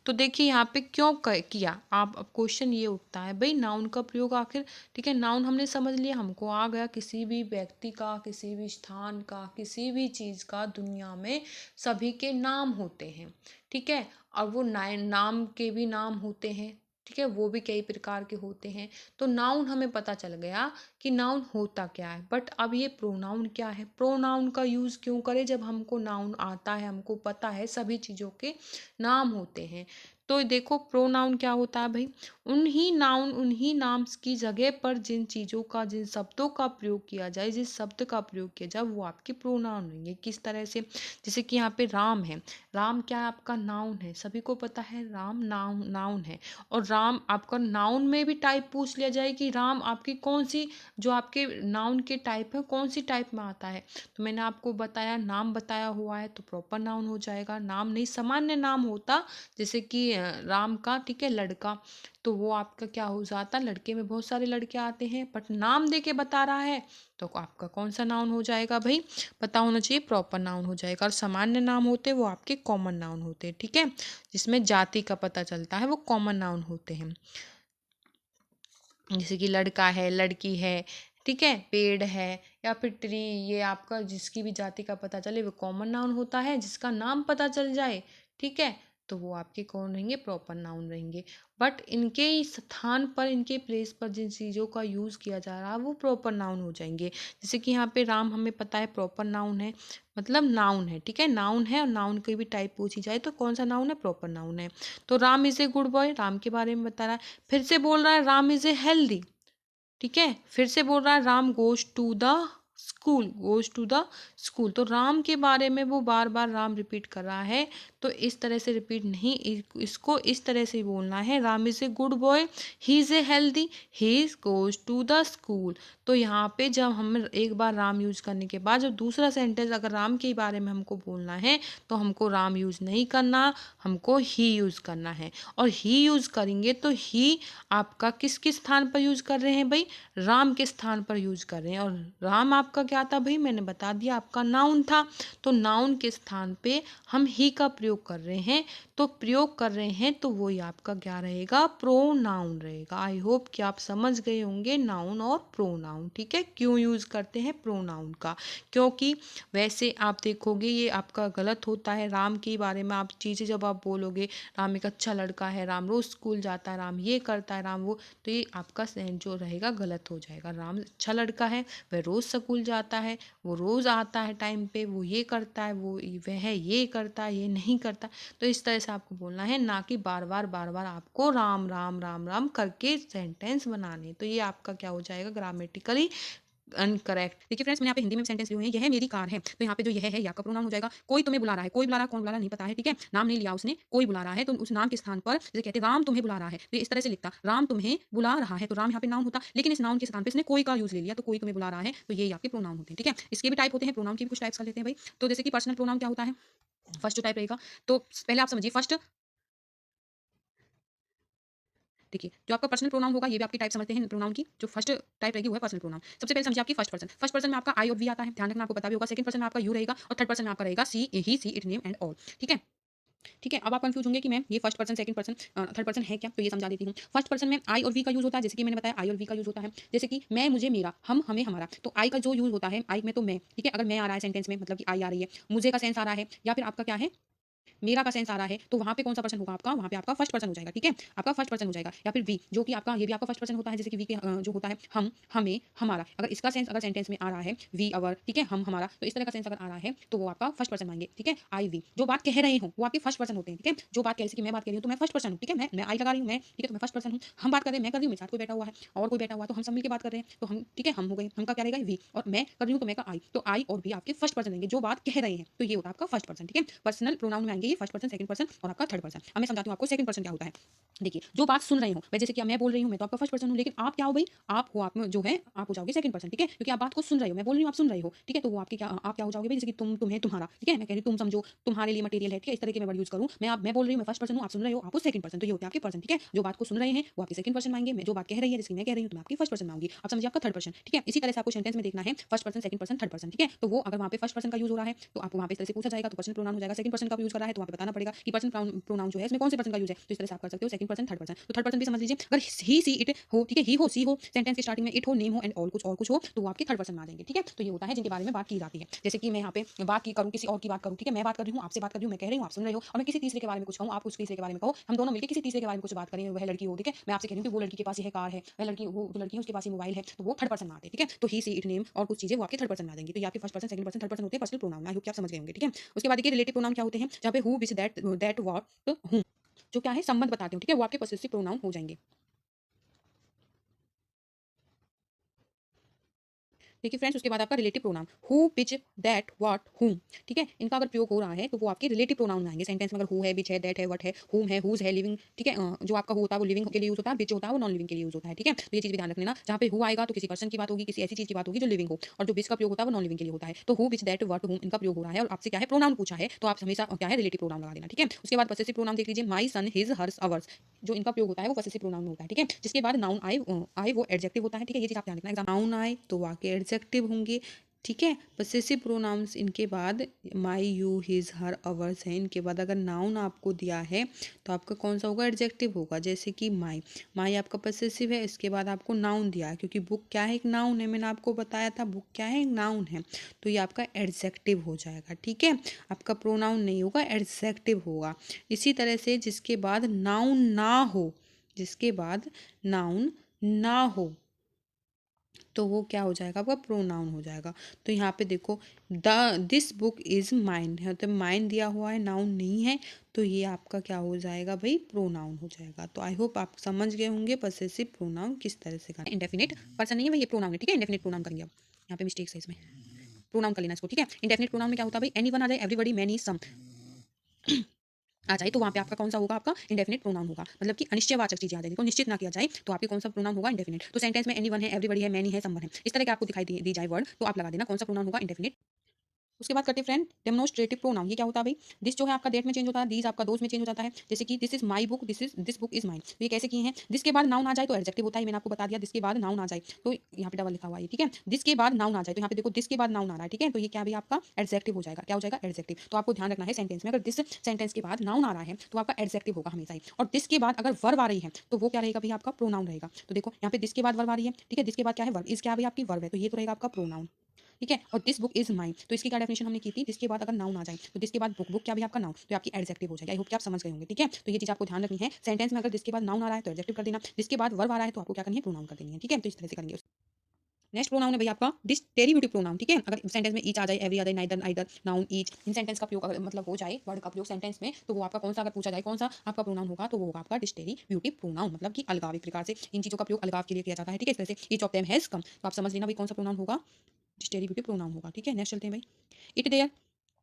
तो देखिए यहाँ पे क्यों किया, आप अब क्वेश्चन ये उठता है भाई नाउन का प्रयोग आखिर। ठीक है, नाउन हमने समझ लिया, हमको आ गया किसी भी व्यक्ति का, किसी भी स्थान का, किसी भी चीज़ का, दुनिया में सभी के नाम होते हैं। ठीक है, और वो नाम के भी नाम होते हैं। ठीक है, वो भी कई प्रकार के होते हैं। तो नाउन हमें पता चल गया कि नाउन होता क्या है। बट अब ये प्रोनाउन क्या है, प्रोनाउन का यूज़ क्यों करें जब हमको नाउन आता है, हमको पता है सभी चीज़ों के नाम होते हैं। तो देखो प्रोनाउन क्या होता है भाई, उन्हीं नाम की जगह पर जिन चीज़ों का, जिन शब्दों का प्रयोग किया जाए, जिस शब्द का प्रयोग किया जाए, वो आपके प्रोनाउन रहेंगे। किस तरह से, जैसे कि यहाँ पे राम है, राम क्या है आपका, नाउन है, सभी को पता है राम नाउन है। और राम आपका नाउन में भी टाइप पूछ लिया जाए कि राम आपकी कौन सी, जो आपके नाउन के टाइप है, कौन सी टाइप में आता है, तो मैंने आपको बताया, नाम बताया हुआ है तो प्रॉपर नाउन हो जाएगा। नाम नहीं, सामान्य नाम होता, जैसे कि राम का, ठीक है, लड़का, तो वो आपका क्या हो जाता, लड़के में बहुत सारे लड़के आते हैं, बट नाम दे के बता रहा है तो आपका कौन सा नाउन हो जाएगा भाई, पता होना चाहिए, प्रॉपर नाउन हो जाएगा। और सामान्य नाम होते हैं वो आपके कॉमन नाउन होते हैं। ठीक है, जिसमें जाति का पता चलता है वो कॉमन नाउन होते हैं। जैसे कि लड़का है, लड़की है, ठीक है, पेड़ है, या फिर ट्री, ये आपका जिसकी भी जाति का पता चले वो कॉमन नाउन होता है। जिसका नाम पता चल जाए, ठीक है, तो वो आपके कौन रहेंगे, प्रॉपर नाउन रहेंगे। बट इनके ही स्थान पर, इनके प्लेस पर जिन चीज़ों का यूज़ किया जा रहा है वो प्रॉपर नाउन हो जाएंगे। जैसे कि यहाँ पे राम हमें पता है प्रॉपर नाउन है, मतलब नाउन है। ठीक है, नाउन है, और नाउन की भी टाइप पूछी जाए तो कौन सा नाउन है, प्रॉपर नाउन है। तो Ram is a good boy, Ram के बारे में बता रहा है। फिर से बोल रहा है राम इज़ ए हेल्दी। ठीक है, फिर से बोल रहा है Ram goes to the school, goes to the school. तो राम के बारे में वो बार बार राम रिपीट कर रहा है, तो इस तरह से रिपीट नहीं, इसको इस तरह से बोलना है, Ram is a good boy, he is a healthy, he goes to the school. तो यहाँ पे जब हम एक बार राम यूज करने के बाद जब दूसरा सेंटेंस अगर राम के बारे में हमको बोलना है, तो हमको राम यूज नहीं करना, हमको ही यूज करना है। और ही यूज करेंगे तो ही आपका किस किस स्थान पर यूज कर रहे हैं भाई, राम के स्थान पर यूज कर रहे हैं। और राम आपका क्या था भाई, मैंने बता दिया, आपका नाउन था। तो नाउन के स्थान पे हम ही का प्रयोग कर रहे हैं, तो प्रयोग कर रहे हैं तो वही आपका क्या रहेगा, प्रोनाउन रहेगा। आई होप कि आप समझ गए होंगे नाउन और प्रोनाउन। ठीक है, क्यों यूज करते हैं प्रोनाउन का, क्योंकि वैसे आप देखोगे ये आपका गलत होता है। राम के बारे में आप चीज़ें जब आप बोलोगे, राम एक अच्छा लड़का है, राम रोज स्कूल जाता है, राम ये करता है, राम वो, तो ये आपका जो रहेगा गलत हो जाएगा। राम अच्छा लड़का है, वह रोज स्कूल जाता आता है, वो रोज़ आता है टाइम पे, वो ये करता है, वह ये करता है, ये नहीं करता। तो इस तरह से आपको बोलना है, ना कि बार बार आपको राम राम राम राम करके सेंटेंस बनाने। तो ये आपका क्या हो जाएगा, ग्रामेटिकली अनकरेक्ट। देखिए फ्रेंड्स, मैंने यहाँ पे हिंदी में सेंटेंस लिए हुए हैं। यह मेरी कार है, तो यहाँ पे जो यह है ये आपका प्रोनाउन हो जाएगा। कोई तुम्हें बुला रहा है, कोई बुला रहा है, कौन बुला रहा है नहीं पता है, ठीक है, नाम नहीं लिया उसने, कोई बुला रहा है, तो उस नाम के स्थान पर जैसे कहते हैं राम तुम्हें बुला रहा है, तो ये इस तरह से लिखता, राम तुम्हें बुला रहा है, तो राम यहाँ पे नाउन होता, लेकिन इस नाउन के स्थान पे इसने कोई का यूज ले लिया, तो कोई तुम्हें बुला रहा है, तो ये आपके प्रोनाउन होते हैं। ठीक है, इसके भी टाइप होते हैं, प्रोनाउन के भी कुछ टाइप्स कर लेते हैं भाई। तो जैसे कि पर्सनल प्रोनाउन क्या होता है, फर्स्ट जो टाइप रहेगा, तो पहले आप समझिए फर्स्ट। देखिए, जो आपका पर्सनल प्रोनाउन होगा, ये भी आपकी टाइप समझते हैं प्रोनाउन की। जो फर्स्ट टाइप रहेगी वो है पर्सनल प्रोनाउन। सबसे पहले समझिए आपकी फर्स्ट पर्सन। फर्स्ट पर्सन में आपका आई और वी आता है, ध्यान रखना, आपको पता भी होगा। सेकंड पर्सन में आपका यू रहेगा और थर्ड पर्सन में आपका रहेगा सी, ही, सी, इट, नेम एंड ऑल। ठीक है, ठीक है। अब आप कंफ्यूज होंगे कि मैम ये first person, second person, third person है क्या, तो ये समझा देती हूँ। फर्स्ट पर्सन में आई और वी का यूज होता है, जैसे कि मैंने बताया आई और वी का यूज होता है। जैसे कि मैं, मुझे, मेरा, हम, हमें, हमारा। तो आई का जो यूज होता है, आई में तो मैं, ठीक है, अगर मैं आ रहा है सेंटेंस में, मतलब कि आई आ रही है, मुझे का सेंस आ रहा है, या फिर आपका क्या है, मेरा का सेंस आ रहा है, तो वहां पे कौन सा पर्सन होगा आपका, वहां पे आपका फर्स्ट पर्सन हो जाएगा। ठीक है, आपका फर्स्ट पर्सन हो जाएगा। या फिर वी, जो कि आपका, ये भी आपका फर्स्ट पर्सन होता है, जैसे कि वी के जो होता है हम, हमें, हमारा, अगर इसका सेंस अगर सेंटेंस में आ रहा है वी अवर, ठीक है, हम, हमारा, तो इस तरह का सेंस अगर आ रहा है तो वो आपका फर्स्ट पर्सन मानेंगे। ठीक है, आई वी, जो बात कह रहे हो वो आपके फर्स्ट पर्सन होते हैं। ठीक है, जो बात कह, जैसे कि मैं बात कर रही हूँ तो मैं फर्स्ट पर्सन हूँ। ठीक है, मैं आई लगा रही हूँ, मैं, ठीक है, तो मैं फर्स्ट पर्सन हूँ। हम बात कर रहे हैं, मैं कर रही हूँ, मेरे साथ कोई बैठा हुआ है और कोई बैठा हुआ है, तो हम सब मिलकर बात कर रहे हैं, तो हम, ठीक है, हम हो गए, हम का क्या रहेगा वी, और मैं कर रही हूँ तो मैं का आई, तो आई और वी आपके फर्स्ट पर्सन रहेंगे, जो बात कह रहे हैं, तो ये होता है आपका फर्स्ट पर्सन। ठीक है, पर्सनल प्रोनाउन में आएंगे ये फर्स्ट पर्सन, सेकंड पर्सन और आपका थर्ड पर्सन। अब मैं समझाती हूँ आपको सेकंड पर्सन क्या होता है। देखिए, जो बात सुन रहे हो, मैं जैसे कि मैं बोल रही हूँ, मैं तो आपका फर्स्ट पर्सन हूँ, लेकिन आप क्या हो भाई, आप हो, आप में जो है आप हो जाओगे सेकंड पर्सन। ठीक है, क्योंकि आप बात को सुन रहे हो, मैं बोल रही हूँ, आप सुन रहे हो। ठीक है, तो वो आपके क्या, आप क्या हो जाओगे भाई, जैसे कि तुम, तुम्हें, तुम्हारा। ठीक है, मैं कह रही हूँ तुम समझो, तुम्हारे लिए मटेरियल है। ठीक है, इस तरह के मैं वर्ड यूज करूँ, मैं बोल रही हूँ, मैं फर्स्ट पर्सन हूँ, आप सुन रहे हो, आप हो सेकंड पर्सन, तो ये होते हैं आपके पर्सन। ठीक है, जो बात को सुन रहे हैं वो आपके सेकंड पर्सन मांगे, मैं जो बात कह रही है, जैसे मैं कह रही हूँ, तो मैं आपकी फर्स्ट पर्सन मांगी। आप समझिए आपका थर्ड पर्सन। ठीक है, इसी तरह से आपको सेंटेंस में देखना है, first person, second person, third person. ठीक है, तो वो अगर वहाँ पे फर्स्ट पर्सन का यूज हो रहा है तो आपको वहाँ पे इस तरह से पूछा जाएगा, तो पर्सन प्रोनाउन हो जाएगा। सेकंड पर्सन का यूज कर रहा है तो वहाँ पे बताना पड़ेगा कि पर्सन प्रोनाउन जो है इसमें कौन से पर्सन का यूज है, तो इस तरह से आप कर सकते हो सेकंड पर्सन, थर्ड पर्सन। तो थर्ड पर्सन भी समझ लीजिए, अगर ही, सी, इट हो, ठीक है, ही हो, सी हो, सेंटेंस के स्टार्टिंग में इट हो, नेम हो एंड ऑल, कुछ हो, तो वो आपके थर्ड पर्सन में आ जाएंगे। ठीक है, तो ये होता है जिनके बारे में बात की जाती है। जैसे कि मैं यहाँ पे बात की करूँ, किसी और की बात करूँ, ठीक है, मैं बात कर रही हूँ, आपसे बात कर रही हूँ, मैं कह रही हूँ, आप सुन रहे हो, और मैं किसी तीसरे के बारे में कुछ कहूँ, आप कुछ तीसरे के बारे में कहो, हम दोनों मिलकर किसी तीसरे के बारे में कुछ बात करें, वह लड़की हो, ठीक है, मैं आपसे कह रही हूँ कि वो लड़की के पास यह कार है, वह लड़की, वो जो लड़की है उसके पास ये मोबाइल है, तो वो थर्ड पर्सन में आते हैं। ठीक है, तो ही, सी, इट, नेम और कुछ चीजें वो आपके थर्ड पर्सन में आ जाएंगी। तो ये आपके first person, second person, third person होते हैं पर्सनल प्रोनाउन। आई होप कि आप समझ गए होंगे। ठीक है, उसके बाद देखिए रिलेटिव प्रोनाउन क्या होते हैं, जहाँ पे हु, विच, दैट, व्हाट, हूँ, जो क्या है संबंध बताते हो। ठीक है, वो आपके पॉसेसिव प्रोनाउन हो जाएंगे। देखिए फ्रेंड्स, उसके बाद आपका relative pronoun who, which, that, what, हुम। ठीक है, इनका अगर प्रयोग हो रहा है तो वो आपके रिलेटिव प्रोनाउन में आएंगे। सेंटेंस में अगर हु है, विच है, दैट है, व्हाट है, हुम है, हुज है, लिविंग। ठीक है, जो आपका हु होता है वो लिविंग के लिए यूज होता है, विच होता है वो नॉन लिविंग के लिए यूज होता है। ठीक है, तो ये चीज भी ध्यान रख लेना, जहाँ पे हु आएगा तो किसी पर्सन की बात होगी, किसी ऐसी चीज की बात होगी जो लिविंग हो, और जो विच का प्रयोग होता है वो नॉन लिविंग के लिए होता है। तो हु, विच, दैट, व्हाट, हुम इनका प्रयोग हो रहा है और आपसे क्या है प्रोनाउन पूछा है, तो आप हमेशा क्या है रिलेटिव प्रोनाउन लगा देना। ठीक है, उसके बाद पॉसेसिव प्रोनाउन देख लीजिए, माई, सन, हिज, हर्स, अवर्स, जो इनका प्रयोग होता है वो पॉसेसिव प्रोनाउन होता है। ठीक है, जिसके बाद नाउन आए, आए वो एडजेक्टिव होता है। ठीक है, ये चीज आप ध्यान रखना, नाउन आए तो वाके एडजेक्टिव होंगे। ठीक है, पसेसिव प्रोनाउंस इनके बाद माई, यू, हिज, हर, अवर्स हैं। इनके बाद अगर नाउन आपको दिया है तो आपका कौन सा होगा, एडजेक्टिव होगा। जैसे कि माई, माई आपका पसेसिव है, इसके बाद आपको नाउन दिया है, क्योंकि बुक क्या है, एक नाउन है, मैंने आपको बताया था बुक क्या है, एक नाउन है, तो ये आपका एडजेक्टिव हो जाएगा। ठीक है, आपका प्रोनाउन नहीं होगा, एडजेक्टिव होगा। इसी तरह से जिसके बाद नाउन ना हो, जिसके बाद नाउन ना हो तो वो क्या हो जाएगा, आपका प्रोनाउन हो जाएगा। तो यहाँ पे देखो, the this book is mine है, तो माइन दिया हुआ है, नाउन नहीं है, तो ये आपका क्या हो जाएगा भाई, प्रोनाउन हो जाएगा। तो आई होप आप समझ गए होंगे पॉसेसिव प्रोनाउन किस तरह से करना। इंडेफिनिट पर्सन नहीं है भाई, ये प्रोनाउन है। ठीक है, इंडेफिनिट प्रोनाउन करेंगे अब, यहाँ पे मिस्टेक है इसमें, प्रोनाउन कर लेना इसको। ठीक है, इंडेफिनिट प्रोनाउन में क्या होता है भाई, एनीवन आ जाए, एवरीबॉडी, मैनी, सम आ जाए, तो वहाँ पे आपका कौन सा होगा, आपका इंडेफिनिट प्रोनाउन होगा। मतलब कि अनिश्चयवाचक चीजें आ जाएगी, तो निश्चित ना किया जाए, तो आपके कौन सा प्रोनाउन होगा, इंडेफिनिट। तो सेंटेंस में एनीवन है, एवरीबॉडी है, मैनी है, समवन है, इस तरह के आपको दिखाई दी जाए वर्ड, तो आप लगा देना कौन सा प्रोनाउन होगा, इंडेफिनिट। उसके बाद करते फ्रेंड डेमोन्स्ट्रेटिव प्रोनाउन। ये क्या होता है भाई, दिस जो है आपका डेट में चेंज होता है, दीज आपका दोज में चेंज हो जाता है। जैसे कि this is my book, this book is mine, तो ये कैसे किए हैं, दिस के बाद नाउन आ जाए तो एडजेक्टिव होता है, मैंने आपको बता दिया, दिस के बाद नाउन आ जाए तो यहाँ पे डबल लिखा हुआ है। ठीक है, दिस के बाद नाउन आ जाए, तो यहाँ पे देखो दिस के बाद नाउन आ रहा है। ठीक है, तो ये क्या भी आपका एडजेक्टिव हो जाएगा, क्या हो जाएगा, एडजेक्टिव। तो आपको ध्यान रखना है सेंटेंस में, अगर दिस सेंटेंस के बाद नाउन आ रहा है तो आपका एडजेक्टिव होगा हमेशा ही, और दिस के बाद अगर वर्ब आ रही है तो वो क्या रहेगा भाई, आपका प्रोनाउन रहेगा। तो देखो यहाँ पे दिस के बाद वर्ब आ रही है, ठीक है, दिस के बाद क्या है, वर्ब, इज क्या भाई आपकी वर्ब है, तो ये तो रहेगा आपका प्रोनाउन। ठीक है, और दिस बुक इज माइन, तो इसकी क्या डेफिनेशन हमने की थी, दिस के बाद अगर नाउन आ जाए तो दिस के बाद बुक, बुक क्या भी आपका नाउन, तो आपकी एडजेक्टिव हो जाएगी। आई होप कि आप समझ गए होंगे। ठीक है, तो ये चीज आपको ध्यान रखनी है, सेंटेंस में अगर दिस के बाद नाउन आ रहा है तो एडजेक्टिव कर देना, दिस के बाद वर्ब आ रहा है तो आपको क्या करनी है, प्रोनाउन कर देनी है। ठीक है, तो इस तरह से करेंगे। नेक्स्ट प्रोनाउन है भाई आपका डिस्टेरिब्यूटिव प्रोनाउन, ठीक है। अगर सेंटेंस में ईच आ जाए, एवरी आ जाए, नाइदर नाइदर, नाउन ईच, इन सेंटेंस का प्रयोग अगर मतलब हो जाए, वर्ड का प्रयोग सेंटेंस में, तो वो आपका कौन सा अगर पूछा जाए कौन सा आपका प्रोनाउन होगा, तो वो होगा आपका डिस्टेरिब्यूटिव प्रोनाउन, मतलब कि अलगाव। एक प्रकार से इन चीजों का प्रयोग अलगाव के लिए किया जाता है, ठीक है। इस तरह से each of them has come, तो आप समझ लेना भाई कौन सा प्रोनाउन होगा, डिस्टेरिब्यूटिव प्रोनाउन होगा, ठीक है। नेक्स्ट चलते हैं भाई, इट देयर।